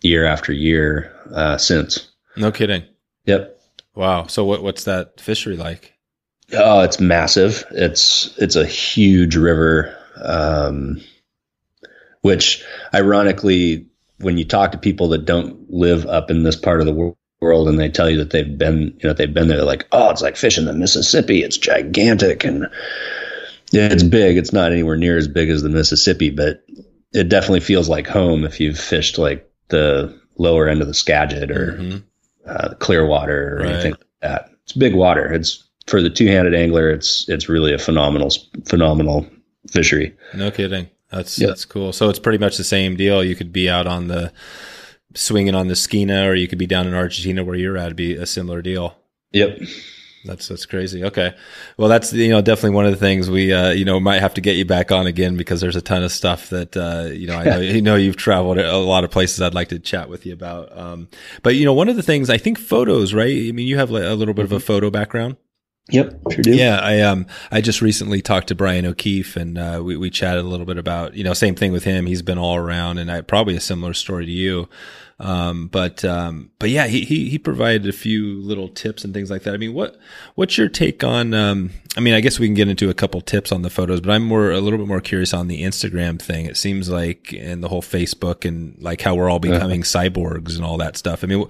year after year since. No kidding. Yep. Wow. So what's that fishery like? Oh, it's massive. It's a huge river, which ironically, when you talk to people that don't live up in this part of the world and they tell you that they've been there, they're like, oh, it's like fishing the Mississippi. It's gigantic and it's big. It's not anywhere near as big as the Mississippi, but it definitely feels like home if you've fished like the lower end of the Skagit or Clearwater or anything like that. It's big water. It's for the two-handed angler. It's really a phenomenal fishery. No kidding. That's cool. So it's pretty much the same deal. You could be out on the swinging on the Skeena, or you could be down in Argentina where you're at. It'd be a similar deal. Yep. That's crazy. Okay. Well, that's, definitely one of the things we, might have to get you back on again because there's a ton of stuff that, I know you've traveled a lot of places I'd like to chat with you about. But one of the things, I think photos, right? I mean, you have like a little bit of a photo background. Yep, sure do. Yeah, I just recently talked to Brian O'Keefe and we chatted a little bit about, same thing with him. He's been all around, and probably a similar story to you. But yeah, he provided a few little tips and things like that. I mean, what's your take on, I mean, I guess we can get into a couple tips on the photos, but I'm a little bit more curious on the Instagram thing. It seems like, and the whole Facebook and like how we're all becoming cyborgs and all that stuff. I mean,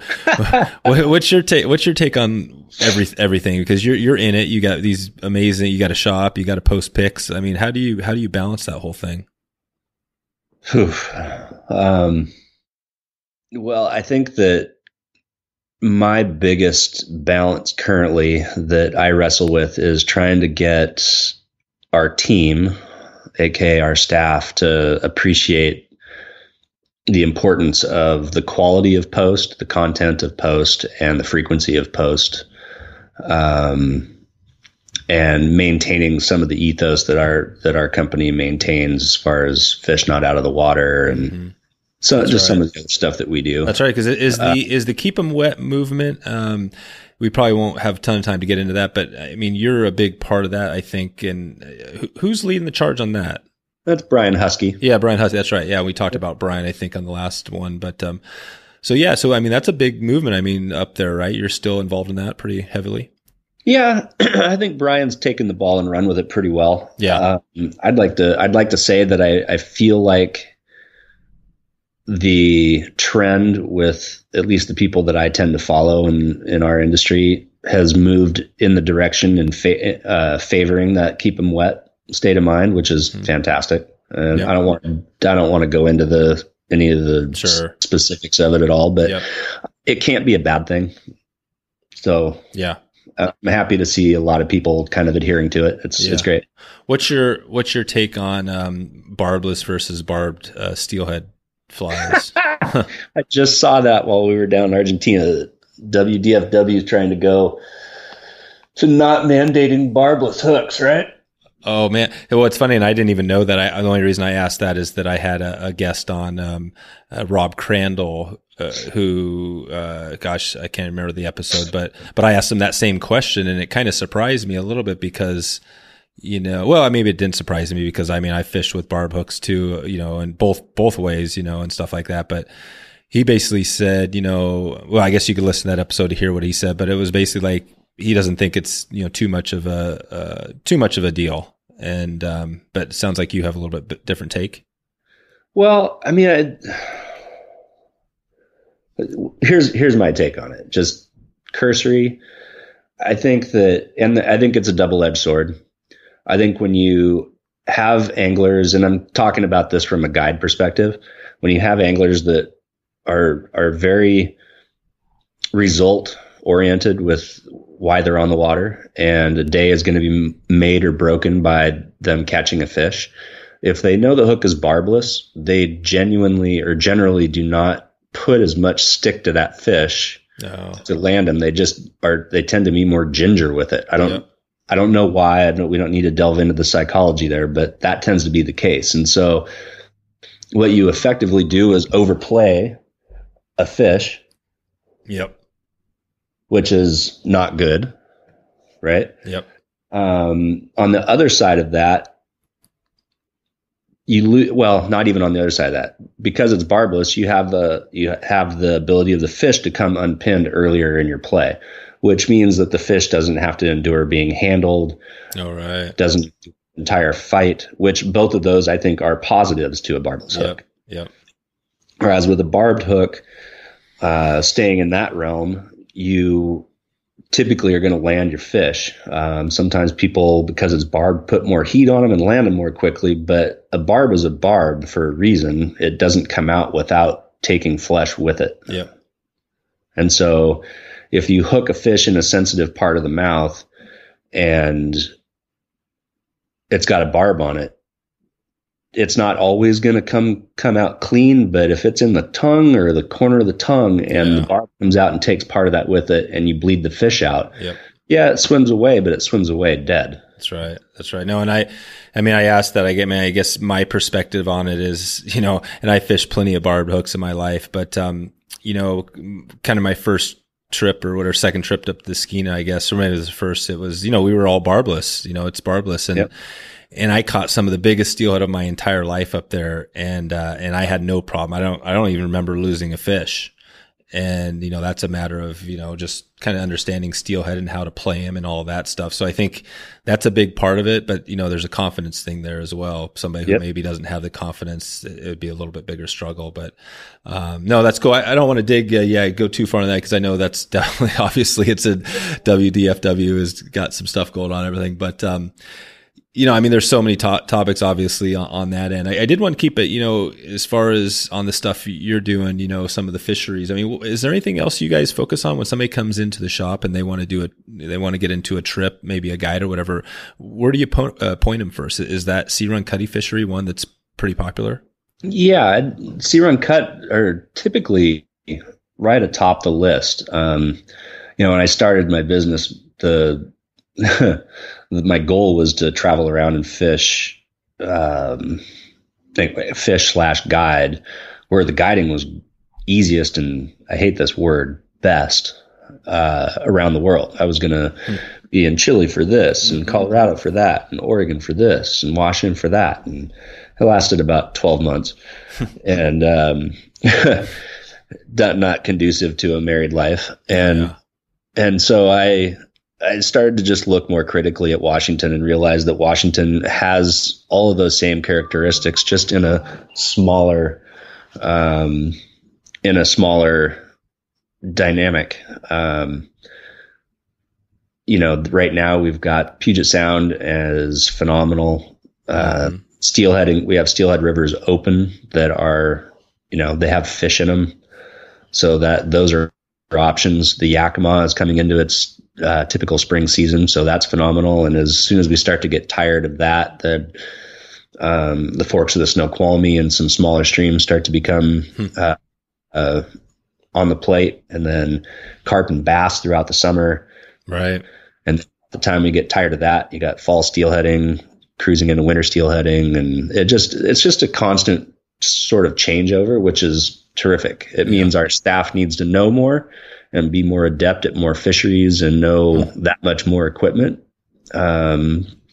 what's your take on everything? Because you're in it. You got these amazing, you got to shop, you got to post pics. I mean, how do you balance that whole thing? Well, I think that my biggest balance currently that I wrestle with is trying to get our team, aka our staff, to appreciate the importance of the quality of post, the content of post, and the frequency of post, and maintaining some of the ethos that our company maintains as far as fish not out of the water and so That's just right. some of the other stuff that we do. That's right. Because is the keep them wet movement. We probably won't have a ton of time to get into that, but I mean, you're a big part of that, I think. And who's leading the charge on that? That's Brian Husky. Yeah, Brian Husky. That's right. Yeah, we talked about Brian, I think, on the last one. But so I mean, that's a big movement. I mean, up there, right? You're still involved in that pretty heavily. Yeah, I think Brian's taken the ball and run with it pretty well. Yeah, I'd like to say that I feel like the trend with at least the people that I tend to follow in our industry has moved in the direction and favoring that keep them wet state of mind, which is fantastic. And I don't want to go into any of the specifics of it at all, but it can't be a bad thing. So yeah. I'm happy to see a lot of people kind of adhering to it. It's great. What's your take on barbless versus barbed steelhead flies? I just saw that while we were down in Argentina. WDFW is trying to go to not mandating barbless hooks, right? Oh man. Well, it's funny. And I didn't even know that. The only reason I asked that is that I had a guest on, Rob Crandall, who, gosh, I can't remember the episode, but I asked him that same question, and it kind of surprised me a little bit because, maybe it didn't surprise me because I fished with barb hooks too, in both ways, and stuff like that. But he basically said, I guess you could listen to that episode to hear what he said, but it was basically like, he doesn't think it's, too much of a deal. And, but it sounds like you have a little bit different take. Well, I mean, here's my take on it. Just cursory. I think that, and I think it's a double-edged sword. I think when you have anglers, and I'm talking about this from a guide perspective, when you have anglers that are very result oriented with why they're on the water, and a day is going to be made or broken by them catching a fish. If they know the hook is barbless, they genuinely or generally do not put as much stick to that fish to land them. They tend to be more ginger with it. I don't know why. We don't need to delve into the psychology there, but that tends to be the case. And so what you effectively do is overplay a fish. Yep. Which is not good, right? Yep. On the other side of that, not even on the other side of that, because it's barbless, you have the ability of the fish to come unpinned earlier in your play, which means that the fish doesn't have to endure being handled. All right. Doesn't do the entire fight, which both of those I think are positives to a barbless hook. Yep. Whereas with a barbed hook, staying in that realm, you typically are going to land your fish. Sometimes people, because it's barbed, put more heat on them and land them more quickly, but a barb is a barb for a reason. It doesn't come out without taking flesh with it. Yep. And so if you hook a fish in a sensitive part of the mouth and it's got a barb on it, it's not always going to come out clean, but if it's in the tongue or the corner of the tongue and the barb comes out and takes part of that with it and you bleed the fish out, it swims away, but it swims away dead. That's right. No, and I asked that. I guess my perspective on it is, and I fished plenty of barbed hooks in my life, but, kind of my first trip or whatever, second trip up the Skeena, I guess, or maybe it was the first, it was, we were all barbless, it's barbless. And I caught some of the biggest steelhead of my entire life up there, and I had no problem. I don't even remember losing a fish. And, that's a matter of, just kind of understanding steelhead and how to play him and all of that stuff. So I think that's a big part of it, but there's a confidence thing there as well. Somebody who maybe doesn't have the confidence, it would be a little bit bigger struggle, but, no, that's cool. I don't want to go too far on that, cause I know that's definitely, obviously it's a WDFW has got some stuff going on and everything, but, there's so many topics obviously on that end. I did want to keep it, as far as on the stuff you're doing, some of the fisheries. I mean, is there anything else you guys focus on when somebody comes into the shop and they want to do it? They want to get into a trip, maybe a guide or whatever. Where do you point them first? Is that Sea-Run Cutty fishery one that's pretty popular? Yeah, Sea-Run Cut are typically right atop the list. When I started my business, my goal was to travel around and fish /guide, where the guiding was easiest and, I hate this word, best around the world. I was going to be in Chile for this, and Colorado for that, and Oregon for this, and Washington for that. And it lasted about 12 months and not conducive to a married life. And so I started to just look more critically at Washington and realize that Washington has all of those same characteristics, just in a smaller dynamic. Right now we've got Puget Sound as phenomenal. Steelhead, we have steelhead rivers open that are, they have fish in them. So those are options. The Yakima is coming into its typical spring season, so that's phenomenal. And as soon as we start to get tired of that, the forks of the Snoqualmie and some smaller streams start to become on the plate, and then carp and bass throughout the summer. Right. And the time we get tired of that, you got fall steelheading, cruising into winter steelheading, and it's just a constant sort of changeover, which is terrific. It means our staff needs to know more and be more adept at more fisheries and know that much more equipment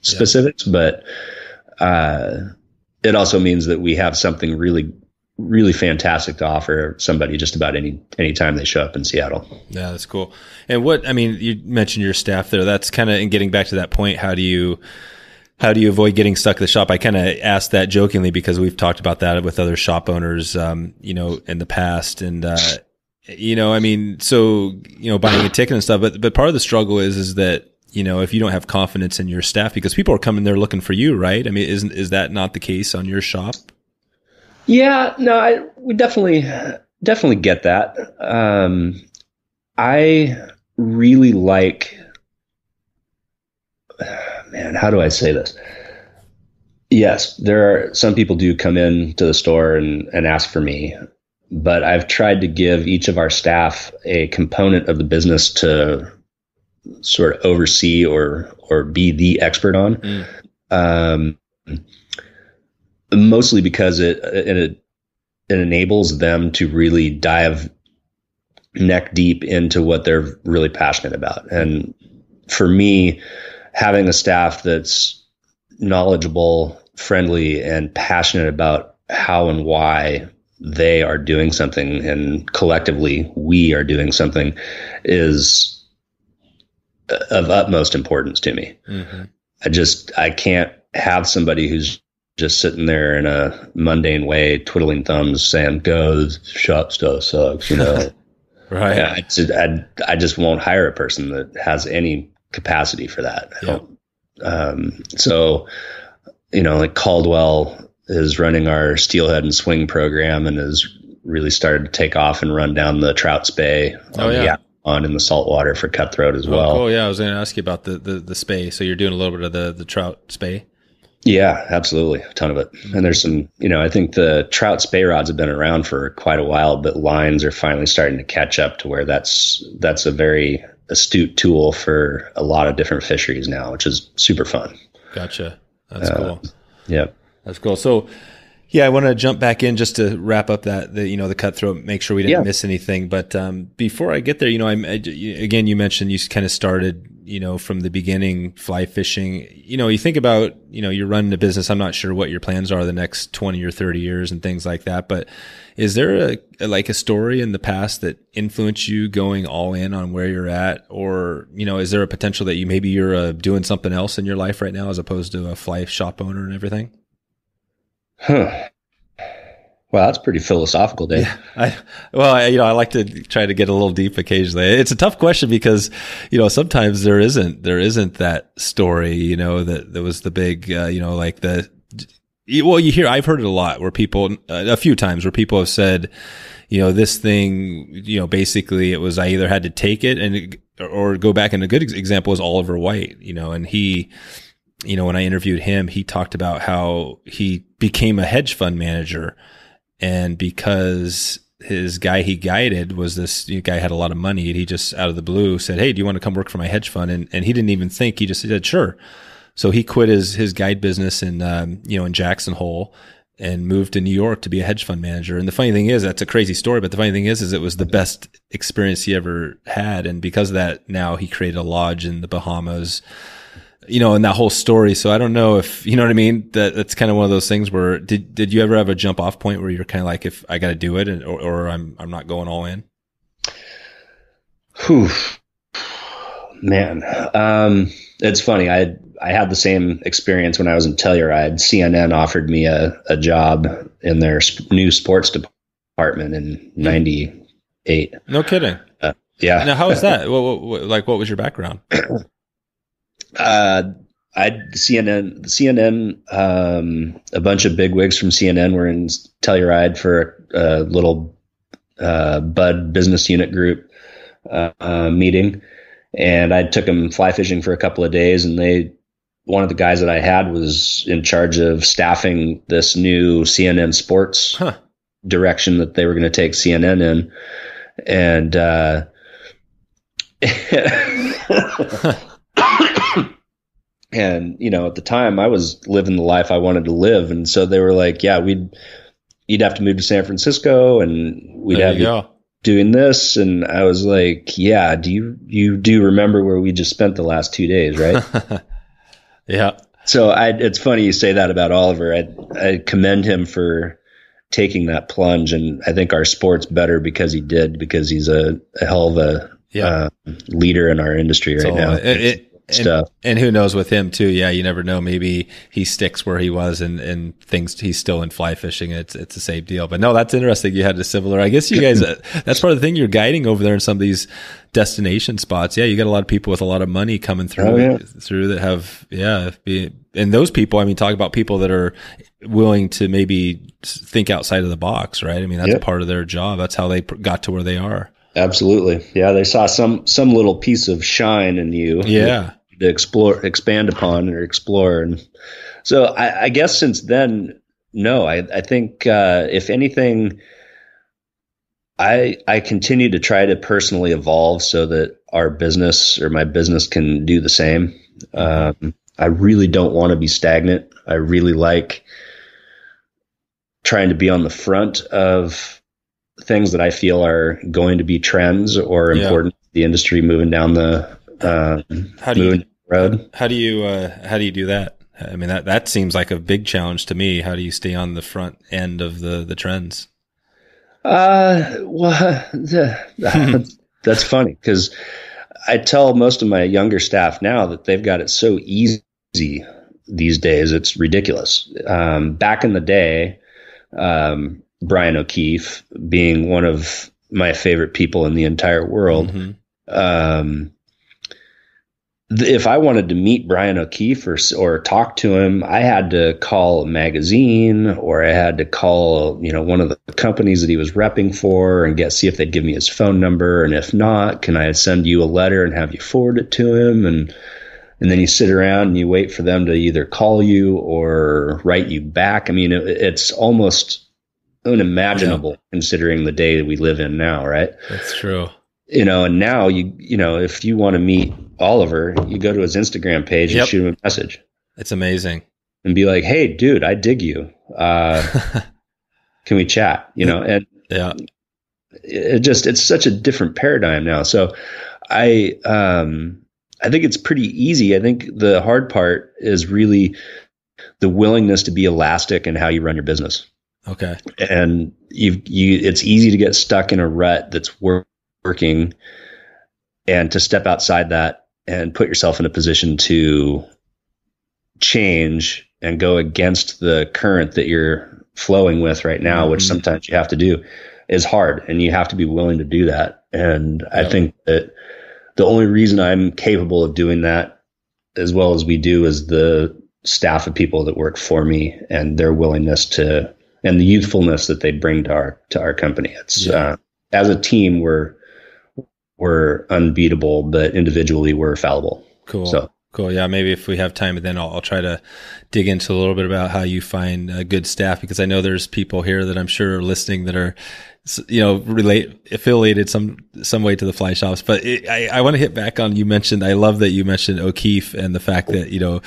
specifics. But it also means that we have something really, really fantastic to offer somebody just about any time they show up in Seattle. Yeah, that's cool. And you mentioned your staff there. That's kind of in getting back to that point. How do you avoid getting stuck at the shop? I kind of asked that jokingly because we've talked about that with other shop owners, in the past. And, buying a ticket and stuff, but part of the struggle is that, if you don't have confidence in your staff, because people are coming there looking for you, right? I mean, is that not the case on your shop? Yeah, no, we definitely get that. I really like, how do I say this? Yes, some people do come in to the store and ask for me, but I've tried to give each of our staff a component of the business to sort of oversee or be the expert on. Mostly because it enables them to really dive neck deep into what they're really passionate about. And for me, having a staff that's knowledgeable, friendly, and passionate about how and why they are doing something, and collectively we are doing something, is of utmost importance to me. I can't have somebody who's just sitting there in a mundane way, twiddling thumbs, saying, "Go, the shop stuff sucks," Right. I just won't hire a person that has any capacity for that. So, like Caldwell is running our steelhead and swing program and has really started to take off and run down the trout spay on in the saltwater for cutthroat as well. Cool. Yeah, I was going to ask you about the spay. So you're doing a little bit of the trout spay. Yeah, absolutely. A ton of it. And there's some, I think the trout spay rods have been around for quite a while, but lines are finally starting to catch up to where that's a very astute tool for a lot of different fisheries now, which is super fun. Gotcha. That's cool. Yeah. That's cool. So I want to jump back in just to wrap up the cutthroat, make sure we didn't miss anything. But before I get there, again, you mentioned you kind of started from the beginning, fly fishing, you think about, you're running a business. I'm not sure what your plans are the next 20 or 30 years and things like that. But is there a story in the past that influenced you going all in on where you're at? Or, is there a potential that you're doing something else in your life right now as opposed to a fly shop owner and everything? Huh. Wow, that's pretty philosophical, Dave. Yeah, I like to try to get a little deep occasionally. It's a tough question because, sometimes there isn't that story, that was the big, I've heard it a lot where people, a few times where people have said, this thing, basically it was, I either had to take it or go back. And a good example is Oliver White, and he, when I interviewed him, he talked about how he became a hedge fund manager. And because his guy he guided was this guy had a lot of money, and he just out of the blue said, "Hey, do you want to come work for my hedge fund?" And he didn't even think. He just said, "Sure." So he quit his guide business in Jackson Hole and moved to New York to be a hedge fund manager. And the funny thing is, that's a crazy story, but the funny thing is it was the best experience he ever had. And because of that, now he created a lodge in the Bahamas. And that whole story. So I don't know if, you know what I mean? That's kind of one of those things where did you ever have a jump off point where you're kind of like, if I got to do it or I'm not going all in? Whew. Man. It's funny. I had the same experience when I was in Telluride. CNN offered me a job in their new sports department in 98. No kidding. Yeah. Now, how was that? What was your background? CNN, a bunch of bigwigs from CNN were in Telluride for a little Bud business unit group meeting, and I took them fly fishing for a couple of days. And one of the guys that I had was in charge of staffing this new CNN sports direction that they were going to take CNN in, and and, at the time I was living the life I wanted to live. And so they were like, yeah, you'd have to move to San Francisco and we'd have you doing this. And I was like, yeah, you do remember where we just spent the last 2 days, right? Yeah. So it's funny you say that about Oliver. I commend him for taking that plunge. And I think our sport's better because he's a hell of a leader in our industry right now. And who knows with him too? Yeah, you never know. Maybe he sticks where he was and things. He's still in fly fishing. It's the same deal. But no, that's interesting. You had a similar. I guess you guys. That's part of the thing. You're guiding over there in some of these destination spots. Yeah, you got a lot of people with a lot of money coming through that have and those people. I mean, talk about people that are willing to maybe think outside of the box, right? I mean, that's part of their job. That's how they got to where they are. Absolutely. Yeah. They saw some little piece of shine in you. Yeah. To expand upon or explore. And so I guess since then, no, I think, if anything, I continue to try to personally evolve so that our business or my business can do the same. I really don't want to be stagnant. I really like trying to be on the front of things that I feel are going to be trends or important to the industry moving down the road. How do you do that? I mean, that seems like a big challenge to me. How do you stay on the front end of the trends? Well, that's funny because I tell most of my younger staff now that they've got it so easy these days. It's ridiculous. Back in the day, Brian O'Keefe being one of my favorite people in the entire world. If I wanted to meet Brian O'Keefe or talk to him, I had to call a magazine or I had to call, one of the companies that he was repping for and see if they'd give me his phone number. And if not, can I send you a letter and have you forward it to him? And then you sit around and you wait for them to either call you or write you back. I mean, it's almost unimaginable considering the day that we live in now, right? That's true. And now if you want to meet Oliver, you go to his Instagram page and shoot him a message. It's amazing. And be like, hey, dude, I dig you. Can we chat? And it's such a different paradigm now. So I I think it's pretty easy. I think the hard part is really the willingness to be elastic in how you run your business. Okay. And it's easy to get stuck in a rut that's working, and to step outside that and put yourself in a position to change and go against the current that you're flowing with right now, which sometimes you have to do, is hard, and you have to be willing to do that. And I think that the only reason I'm capable of doing that as well as we do is the staff of people that work for me and their willingness to, and the youthfulness that they bring to our company. It's as a team, we're unbeatable, but individually we're fallible. Cool. So. Cool. Yeah. Maybe if we have time, then I'll try to dig into a little bit about how you find good staff, because I know there's people here that I'm sure are listening that are, affiliated some way to the fly shops. But I want to hit back on, I love that you mentioned O'Keefe and the fact that,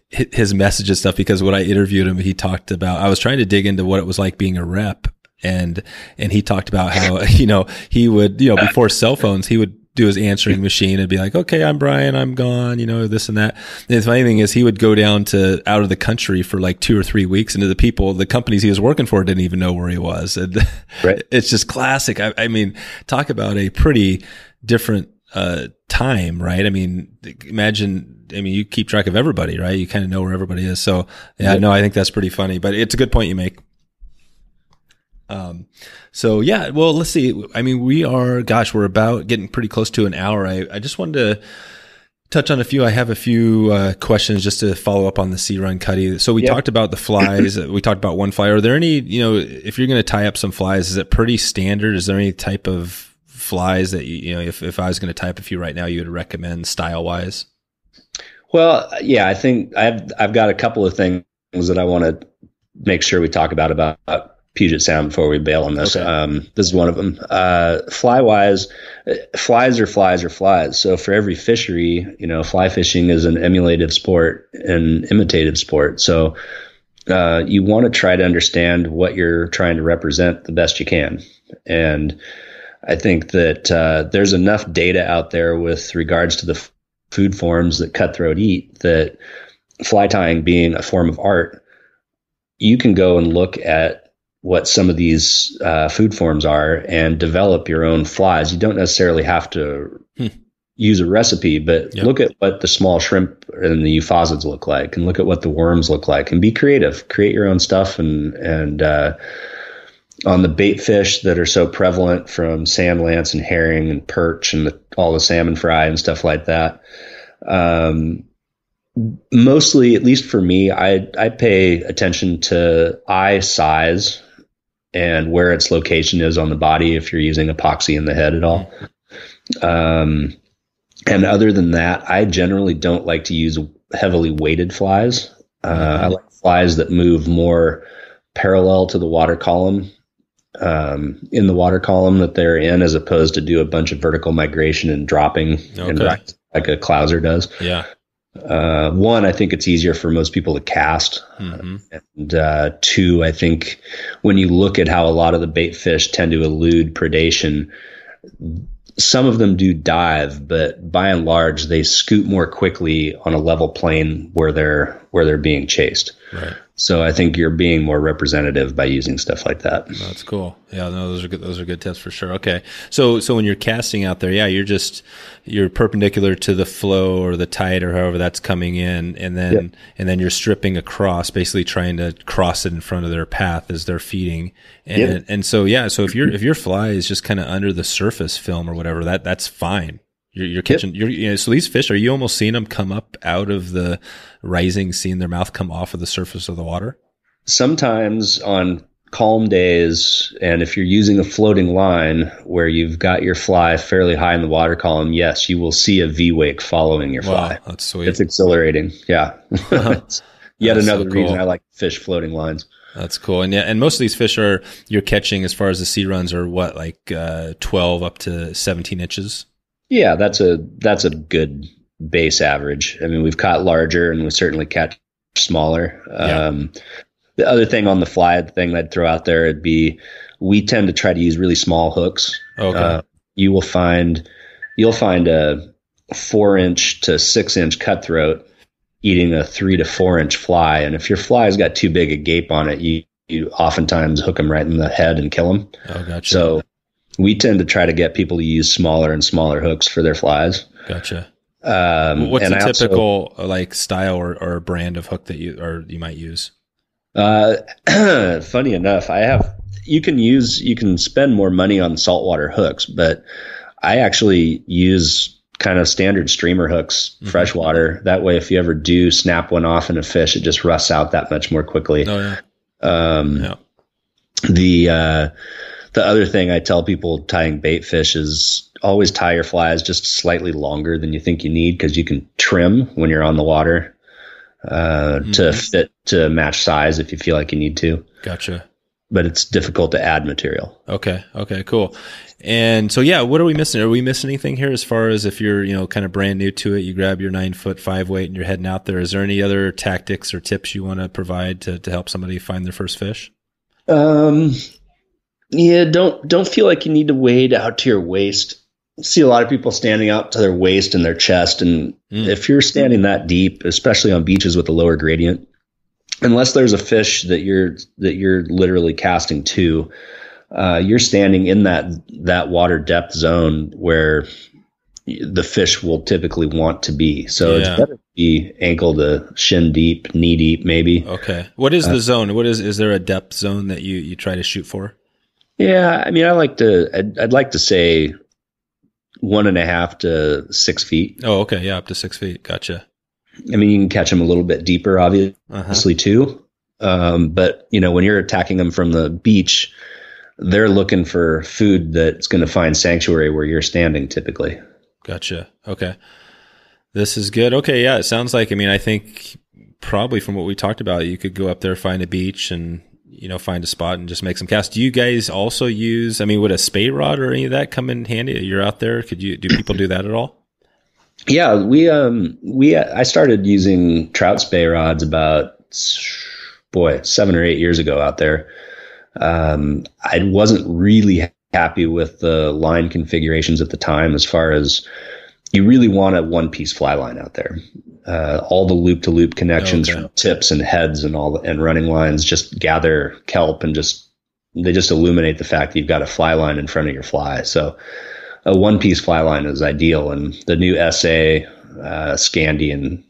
his message and stuff, because when I interviewed him, he talked about, I was trying to dig into what it was like being a rep. And he talked about how, he would, before cell phones, he would do his answering machine and be like, okay, I'm Brian, I'm gone, this and that. And the funny thing is he would go down to out of the country for like 2 or 3 weeks, and the companies he was working for didn't even know where he was. And right. It's just classic. I mean, talk about a pretty different time, right? I mean, you keep track of everybody, right? You kind of know where everybody is. So no, I think that's pretty funny, but it's a good point you make. So yeah, well, let's see. I mean, we're about getting pretty close to an hour. I just wanted to touch on I have a few questions just to follow up on the Sea-Run Cutty. So we talked about the flies. We talked about one fly. Are there any, if you're going to tie up some flies, is it pretty standard? Is there any type of flies that, if I was going to tie up a few right now, you would recommend style wise? Well, yeah, I think I've got a couple of things that I want to make sure we talk about Puget Sound before we bail on this. Okay. This is one of them. Fly-wise, flies are flies. So for every fishery, fly fishing is an emulative sport and imitative sport. So you want to try to understand what you're trying to represent the best you can. And I think that there's enough data out there with regards to the food forms that cutthroat eat, that fly tying being a form of art, you can go and look at what some of these food forms are and develop your own flies. You don't necessarily have to use a recipe, but look at what the small shrimp and the euphausids look like, and look at what the worms look like, and be creative. Create your own stuff. And on the bait fish that are so prevalent, from sand lance and herring and perch and all the salmon fry and stuff like that, mostly, at least for me, I pay attention to eye size and where its location is on the body, if you're using epoxy in the head at all. And other than that, I generally don't like to use heavily weighted flies. I like flies that move more parallel to the water column, in the water column that they're in, as opposed to do a bunch of vertical migration and dropping like a clouser does. Yeah. One, I think it's easier for most people to cast. And two, I think when you look at how a lot of the bait fish tend to elude predation, some of them do dive, but by and large, they scoot more quickly on a level plane where they're being chased. Right. So I think you're being more representative by using stuff like that. That's cool. Yeah, no, those are good. Those are good tips for sure. Okay. So when you're casting out there, you're perpendicular to the flow or the tide or however that's coming in. And then you're stripping across, basically trying to cross it in front of their path as they're feeding. So if your fly is just kind of under the surface film or whatever, that's fine. You're catching, so these fish, are you almost seeing them come up out of the rising, seeing their mouth come off of the surface of the water? Sometimes on calm days, and if you're using a floating line where you've got your fly fairly high in the water column, yes, you will see a V-wake following your fly. Wow, that's sweet. It's exhilarating. Yeah. It's yet another reason I like to fish floating lines. That's cool. And most of these fish you're catching, as far as the sea runs, are what, like 12 up to 17 inches? Yeah, that's a good base average. I mean, we've caught larger, and we certainly catch smaller. The other thing on the fly thing I'd throw out there would be, we tend to try to use really small hooks. Okay. You'll find a 4-inch to 6-inch cutthroat eating a 3 to 4-inch fly. And if your fly's got too big a gape on it, you oftentimes hook them right in the head and kill them. Oh, gotcha. So we tend to try to get people to use smaller and smaller hooks for their flies. Gotcha. What's a typical like style or brand of hook that you might use? Funny enough, you can spend more money on saltwater hooks, but I actually use kind of standard streamer hooks, freshwater. That way, if you ever do snap one off in a fish, it just rusts out that much more quickly. Oh, yeah. The other thing I tell people tying bait fish is always tie your flies just slightly longer than you think you need, because you can trim when you're on the water to match size if you feel like you need to. Gotcha. But it's difficult to add material. Okay, cool. And so, yeah, what are we missing? Are we missing anything here as far as if you're, kind of brand new to it, you grab your 9-foot 5-weight and you're heading out there? Is there any other tactics or tips you want to provide to help somebody find their first fish? Yeah, don't feel like you need to wade out to your waist. I see a lot of people standing out to their waist and their chest, and if you're standing that deep, especially on beaches with a lower gradient, unless there's a fish that you're literally casting to, you're standing in that water depth zone where the fish will typically want to be. So it's better to be ankle to shin deep, knee deep, maybe. Okay. What is the zone? Is there a depth zone that you try to shoot for? Yeah, I mean, I'd like to say 1.5 to 6 feet. Oh, okay. Yeah, up to 6 feet. Gotcha. I mean, you can catch them a little bit deeper, obviously, too. But, when you're attacking them from the beach, they're looking for food that's going to find sanctuary where you're standing typically. Gotcha. Okay. This is good. Okay. Yeah. It sounds like, I think probably from what we talked about, you could go up there, find a beach and, find a spot and just make some casts. Do you guys also use, would a spay rod or any of that come in handy? You're out there. Do people do that at all? Yeah, I started using trout spay rods about 7 or 8 years ago out there. I wasn't really happy with the line configurations at the time, as far as you really want a one-piece fly line out there. All the loop-to-loop connections from tips and heads and running lines just gather kelp and they just illuminate the fact that you've got a fly line in front of your fly. So a one-piece fly line is ideal, and the new SA, Scandi, and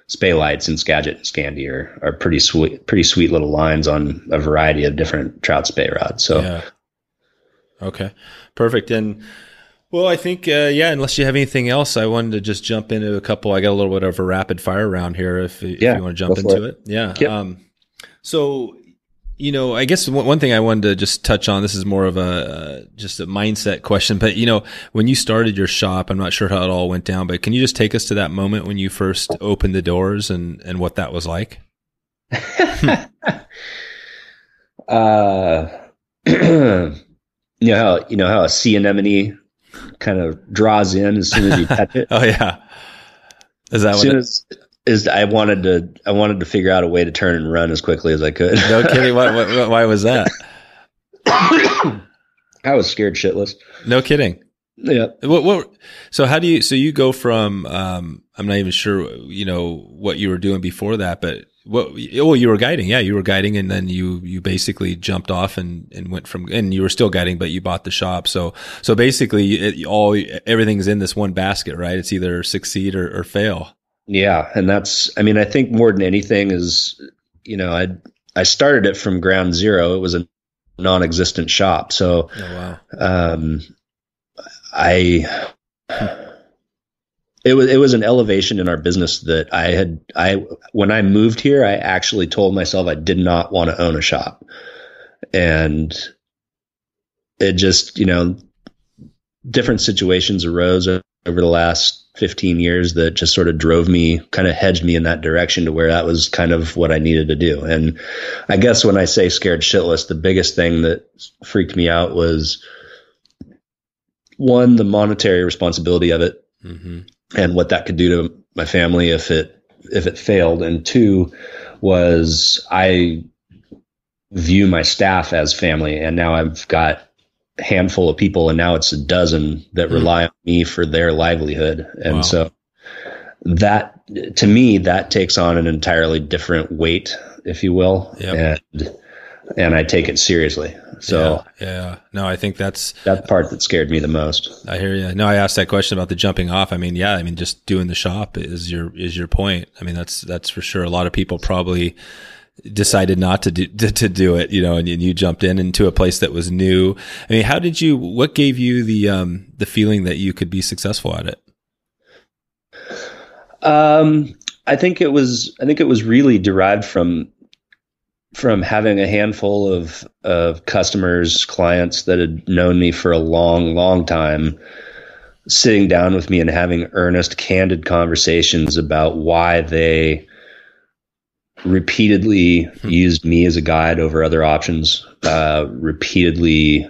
Spay lights in Skagit and Scandi are pretty sweet little lines on a variety of different trout spay rods. So, yeah. Okay, perfect. And well, I think unless you have anything else, I wanted to just jump into a couple. I got a little bit of a rapid fire round here. If you want to jump into it, yeah. Yep. So, I guess one thing I wanted to just touch on, this is more of just a mindset question, but when you started your shop, I'm not sure how it all went down, but can you just take us to that moment when you first opened the doors and what that was like? You know how a sea anemone kind of draws in as soon as you touch it? Oh yeah. Is that what I wanted to figure out a way to turn and run as quickly as I could. No kidding. Why was that? I was scared shitless. No kidding. Yeah. So how do you go from, I'm not even sure, what you were doing before that, but you were guiding. Yeah. You were guiding, and then you basically jumped off and went and you were still guiding, but you bought the shop. So basically everything's in this one basket, right? It's either succeed or fail. Yeah. And I think more than anything is, I started it from ground zero. It was a non-existent shop. So, oh, wow. It was an elevation in our business that when I moved here, I actually told myself I did not want to own a shop. And it just, different situations arose over the last 15 years that just sort of kind of hedged me in that direction to where that was kind of what I needed to do. And I guess when I say scared shitless, the biggest thing that freaked me out was, one, the monetary responsibility of it, and what that could do to my family if it failed. And two was I view my staff as family, and now I've got handful of people, and now it's a dozen that rely on me for their livelihood. And so that, to me, that takes on an entirely different weight, if you will. Yep. And I take it seriously. So yeah. No, I think that's that part that scared me the most. I hear you. No, I asked that question about the jumping off. I mean, just doing the shop is your point. I mean, that's for sure. A lot of people probably decided not to do it, and you jumped into a place that was new. I mean, what gave you the feeling that you could be successful at it? I think it was really derived from having a handful of customers, clients that had known me for a long, long time, sitting down with me and having earnest, candid conversations about why they repeatedly used me as a guide over other options, repeatedly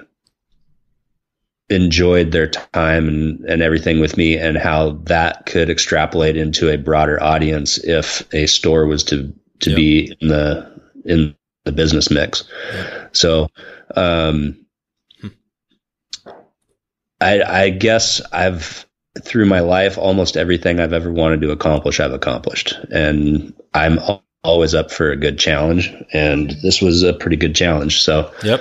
enjoyed their time and everything with me, and how that could extrapolate into a broader audience if a store was to be in the business mix. Yep. So, I guess through my life, almost everything I've ever wanted to accomplish, I've accomplished, and I'm always up for a good challenge, and this was a pretty good challenge. So, yep.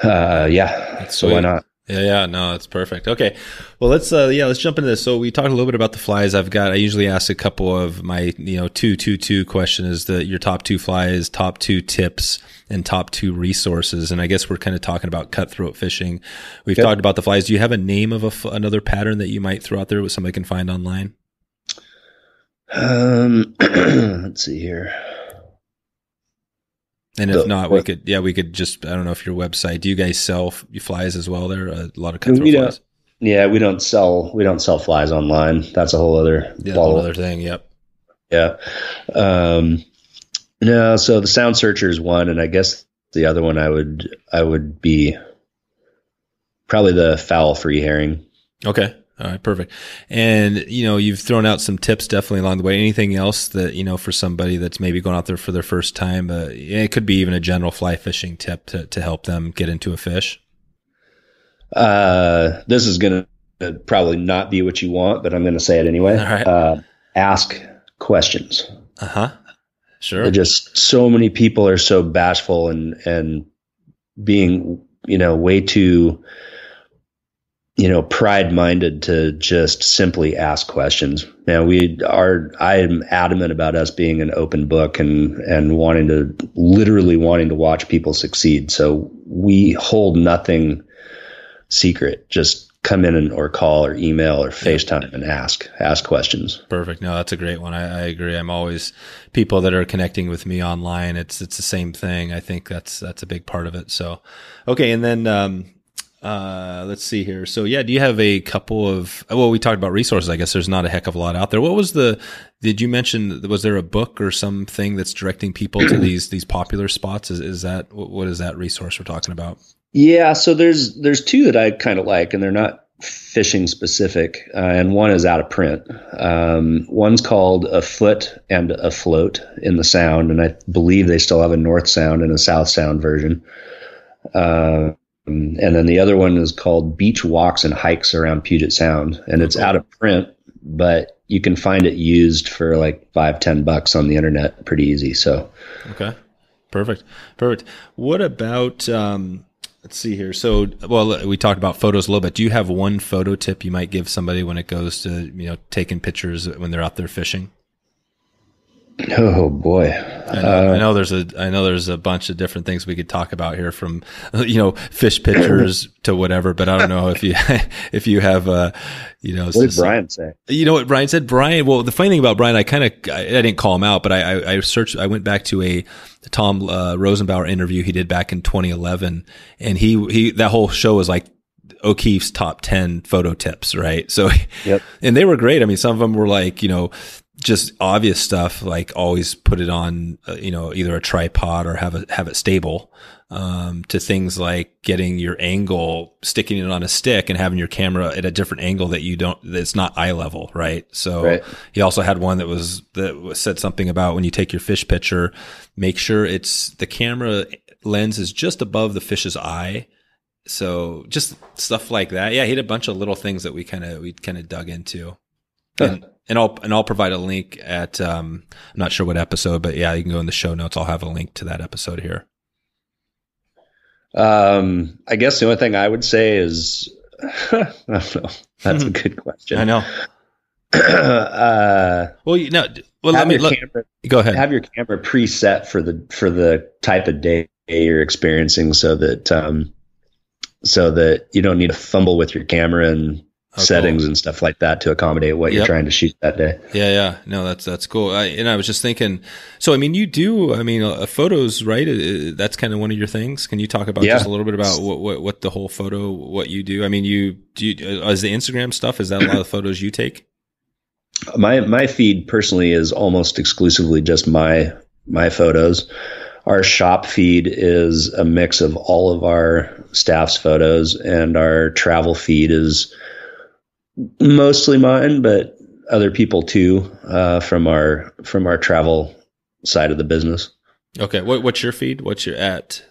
So why not? Yeah, no, that's perfect. Okay. Well, let's jump into this. So we talked a little bit about the flies. I usually ask a couple of my, 2 question is your top 2 flies, top 2 tips, and top 2 resources. And I guess we're kind of talking about cutthroat fishing. We've talked about the flies. Do you have a name of another pattern that you might throw out there what somebody can find online? Let's see here. And if not, we could just, I don't know if your website, do you guys sell flies as well there? A lot of cutthroat flies? Yeah, we don't sell flies online. That's a whole other thing. Yep. Yeah. No, so the Sound Searcher is one, and I guess the other one I would be probably the foul free herring. Okay. All right, perfect. And, you've thrown out some tips definitely along the way. Anything else that, for somebody that's maybe going out there for their first time, it could be even a general fly fishing tip to help them get into a fish? This is going to probably not be what you want, but I'm going to say it anyway. All right. Ask questions. Sure. They're just so many people are so bashful and being, way too, pride-minded to just simply ask questions. Now I am adamant about us being an open book and wanting to watch people succeed. So we hold nothing secret. Just come in or call or email or FaceTime and ask questions. Perfect. No, that's a great one. I agree. I'm always people that are connecting with me online. It's the same thing. I think that's a big part of it. So, okay. And then, let's see here. So do you have a couple of, we talked about resources. I guess there's not a heck of a lot out there. Did you mention, was there a book or something that's directing people to these popular spots? What is that resource we're talking about? Yeah. So there's 2 that I kind of like, and they're not fishing specific. And one is out of print. One's called Afoot and Afloat in the Sound. And I believe they still have a North Sound and a South Sound version. And then the other one is called Beach Walks and Hikes Around Puget Sound. And it's out of print, but you can find it used for like $5-10 on the internet pretty easy. So, okay. Perfect. What about, let's see here. So, we talked about photos a little bit. Do you have one photo tip you might give somebody when it goes to, taking pictures when they're out there fishing? Oh boy. I know there's a bunch of different things we could talk about here, from, fish pictures to whatever, but I don't know if you have, what did Brian say? You know what Brian said? Well, the funny thing about Brian, I didn't call him out, but I went back to a Tom Rosenbauer interview he did back in 2011, and he that whole show was like O'Keefe's top 10 photo tips, right? So, yep. And they were great. I mean, some of them were like, just obvious stuff, like always put it on, either a tripod or have it stable, to things like getting your angle, sticking it on a stick and having your camera at a different angle that's not eye level. Right. So right. He also had one that said something about when you take your fish picture, make sure the camera lens is just above the fish's eye, So just stuff like that. Yeah, he had a bunch of little things that we kind of dug into. And I'll provide a link at I'm not sure what episode, but yeah, you can go in the show notes. I'll have a link to that episode here. I guess the only thing I would say is I don't know. That's a good question. I know. Go ahead. Have your camera preset for the type of day you're experiencing, so that you don't need to fumble with your camera and settings and stuff like that to accommodate what you're trying to shoot that day. Yeah. No, that's cool. I was just thinking, so, you do, photos, right? That's kind of one of your things. Can you talk about just a little bit about what the whole photo, what you do? Is the Instagram stuff, is that a lot of photos you take? My feed personally is almost exclusively just my photos. Our shop feed is a mix of all of our staff's photos, and our travel feed is mostly mine, but other people too, from our travel side of the business. Okay. What's your feed? What's your at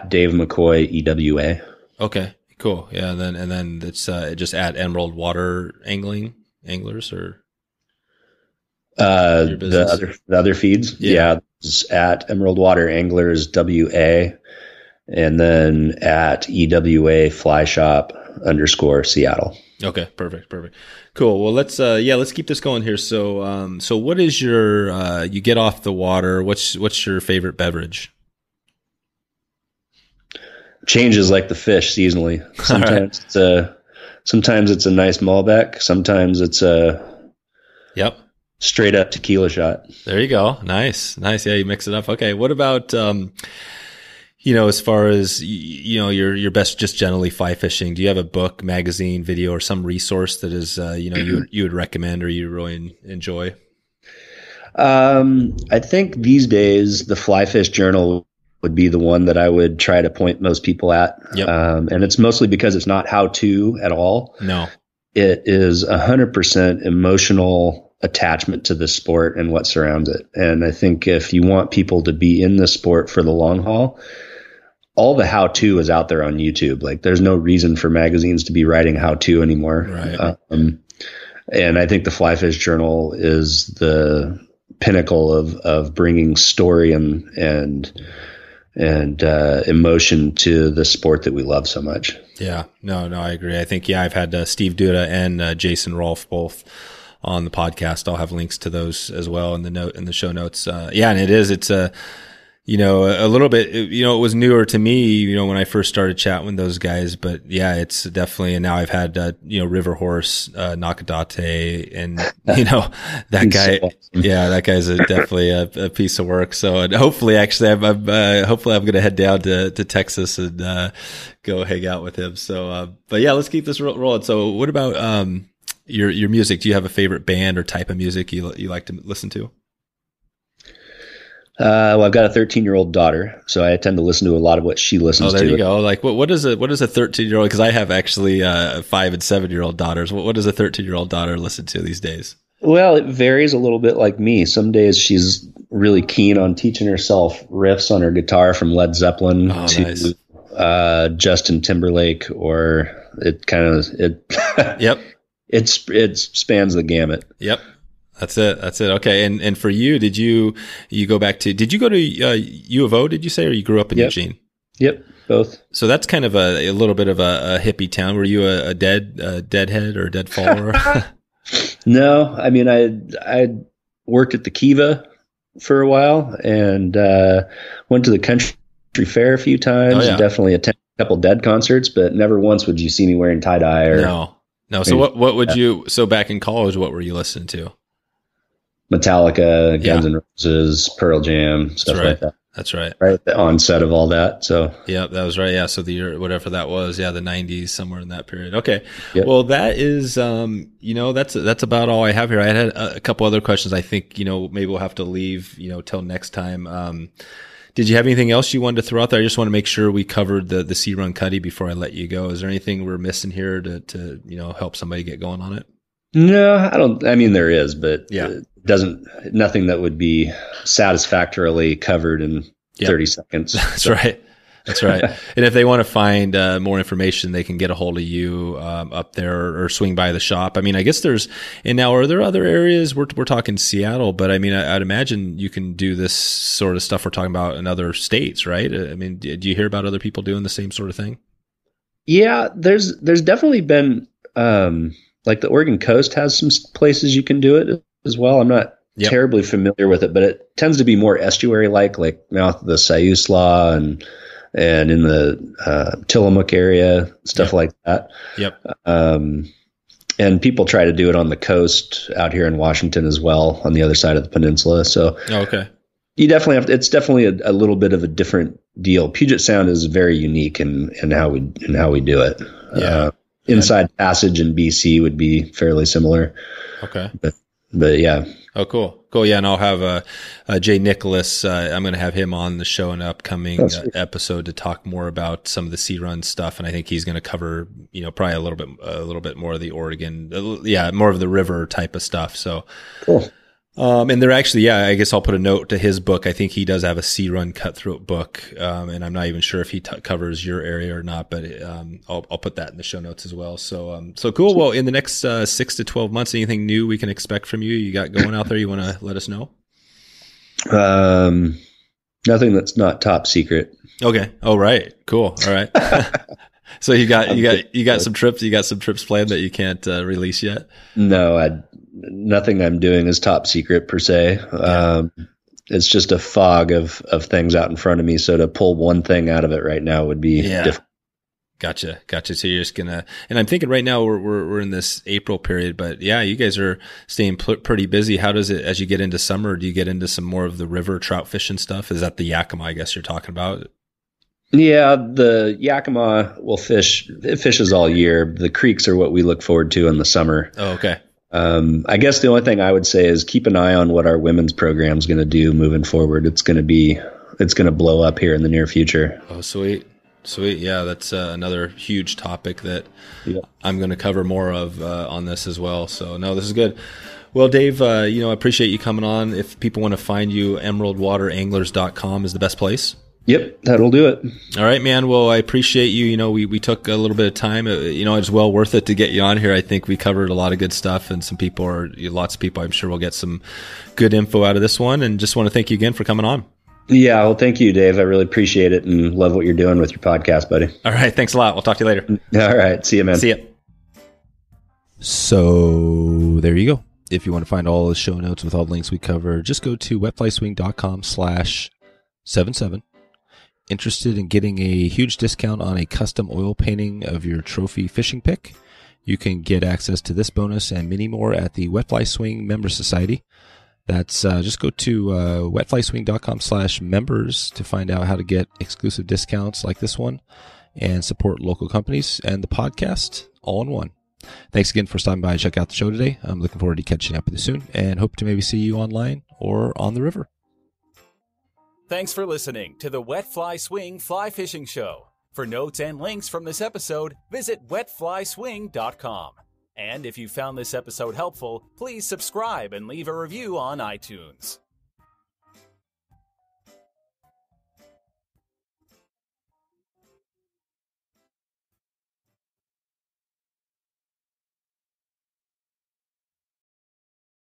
Dave McCoy EWA. Okay, cool. Yeah. And then it's, just at Emerald Water Anglers, or the other feeds. Yeah. It's at Emerald Water Anglers WA, and then at EWA Fly Shop _ Seattle. Okay, perfect. Cool. Well, let's keep this going here. So what is your, you get off the water, what's your favorite beverage? Changes like the fish seasonally. Sometimes it's a nice Malbec. Sometimes it's a straight up tequila shot. There you go. Nice. Yeah, you mix it up. Okay. What about, as far as, your best just generally fly fishing, do you have a book, magazine, video, or some resource that is, you would recommend or you really enjoy? I think these days the Fly Fish Journal would be the one that I would try to point most people at. Yep. And it's mostly because it's not how to at all. No, it is 100% emotional attachment to the sport and what surrounds it. And I think if you want people to be in the sport for the long haul, all the how-to is out there on YouTube. Like, there's no reason for magazines to be writing how-to anymore. Right. And I think the Fly Fish Journal is the pinnacle of bringing story and emotion to the sport that we love so much. Yeah, no, I agree. I think, I've had Steve Duda and Jason Rolfe both on the podcast. I'll have links to those as well in the show notes. And it's a little bit, it was newer to me, when I first started chatting with those guys, but it's definitely, and now I've had, River Horse, Nakadate, and, that guy, that guy's definitely a piece of work. So, and hopefully, actually, I'm going to head down to Texas and, go hang out with him. So, let's keep this rolling. So what about, your music? Do you have a favorite band or type of music you like to listen to? Well, I've got a 13-year-old daughter, so I tend to listen to a lot of what she listens to. Oh, there you go. Like, what is a 13-year-old? Because I have actually 5 and 7-year-old daughters. What does a 13-year-old daughter listen to these days? Well, it varies a little bit like me. Some days she's really keen on teaching herself riffs on her guitar from Led Zeppelin to nice. Justin Timberlake, or it Yep. It spans the gamut. Yep. That's it. Okay. And for you, did you go to U of O, did you say, or you grew up in Eugene? Yep. Both. So that's kind of a little bit of a hippie town. Were you a deadhead or a dead follower? No, I worked at the Kiva for a while and, went to the country fair a few times. Oh, yeah. Definitely attended a couple Dead concerts, but never once would you see me wearing tie-dye or. No. So what would you, so back in college, what were you listening to? Metallica, Guns N' Roses, Pearl Jam, stuff like that. That's right. Right at the onset of all that. So yeah, that was right. Yeah. So the year, whatever that was, the 90s, somewhere in that period. Okay. Yep. Well, that is, that's about all I have here. I had a couple other questions. I think, maybe we'll have to leave, till next time. Did you have anything else you wanted to throw out there? I just want to make sure we covered the Sea-Run Cutty before I let you go. Is there anything we're missing here to help somebody get going on it? No, I don't. There is, but nothing that would be satisfactorily covered in 30 seconds. That's right. That's right. And if they want to find more information, they can get a hold of you up there or swing by the shop. I mean, I guess now are there other areas? We're talking Seattle, but I mean, I'd imagine you can do this sort of stuff we're talking about in other states, right? I mean, do you hear about other people doing the same sort of thing? Yeah, there's definitely been, like the Oregon coast has some places you can do it as well. I'm not terribly familiar with it, but it tends to be more estuary-like mouth of the Siuslaw and in the Tillamook area, stuff like that. Yep. And people try to do it on the coast out here in Washington as well, on the other side of the peninsula. So okay. You definitely it's definitely a little bit of a different deal. Puget Sound is very unique in how we do it. Yeah. Inside Passage in BC would be fairly similar. Okay. But yeah. Oh, cool. Yeah. And I'll have Jay Nicholas. I'm going to have him on the show in an upcoming episode to talk more about some of the Sea-Run stuff. And I think he's going to cover, probably a little bit more of the Oregon, more of the river type of stuff. So cool. And they're actually, I guess I'll put a note to his book. I think he does have a Sea-Run Cutthroat book. And I'm not even sure if he covers your area or not, but I'll put that in the show notes as well. So cool. Well, in the next 6 to 12 months, anything new we can expect from you? You got going out there? You want to let us know? Nothing that's not top secret. Okay. Oh, right. Cool. All right. So you got some trips. You got some trips planned that you can't release yet? No, nothing I'm doing is top secret per se. It's just a fog of things out in front of me. So to pull one thing out of it right now would be difficult. Gotcha. So you're just gonna, and I'm thinking right now we're in this April period, but yeah, you guys are staying pretty busy. How does it, as you get into summer, do you get into some more of the river trout fishing stuff? Is that the Yakima, I guess you're talking about? Yeah, the Yakima will fish. It fishes all year. The creeks are what we look forward to in the summer. Oh, okay. I guess the only thing I would say is keep an eye on what our women's program is going to do moving forward. It's going to blow up here in the near future. Oh, sweet. Yeah, that's another huge topic that I'm going to cover more of on this as well. So no, this is good. Well, Dave, I appreciate you coming on. If people want to find you, emeraldwateranglers.com is the best place. Yep, that'll do it. All right, man. Well, I appreciate you. We took a little bit of time. It's well worth it to get you on here. I think we covered a lot of good stuff, and lots of people, I'm sure, will get some good info out of this one. And just want to thank you again for coming on. Yeah, well, thank you, Dave. I really appreciate it and love what you're doing with your podcast, buddy. All right, thanks a lot. We'll talk to you later. All right, see you, man. See ya. So there you go. If you want to find all the show notes with all the links we cover, just go to wetflyswing.com/77. Interested in getting a huge discount on a custom oil painting of your trophy fishing pick? You can get access to this bonus and many more at the Wet Fly Swing Member Society. That's just go to wetflyswing.com/members to find out how to get exclusive discounts like this one and support local companies and the podcast all in one. Thanks again for stopping by and check out the show today. I'm looking forward to catching up with you soon and hope to maybe see you online or on the river. Thanks for listening to the Wet Fly Swing Fly Fishing Show. For notes and links from this episode, visit wetflyswing.com. And if you found this episode helpful, please subscribe and leave a review on iTunes.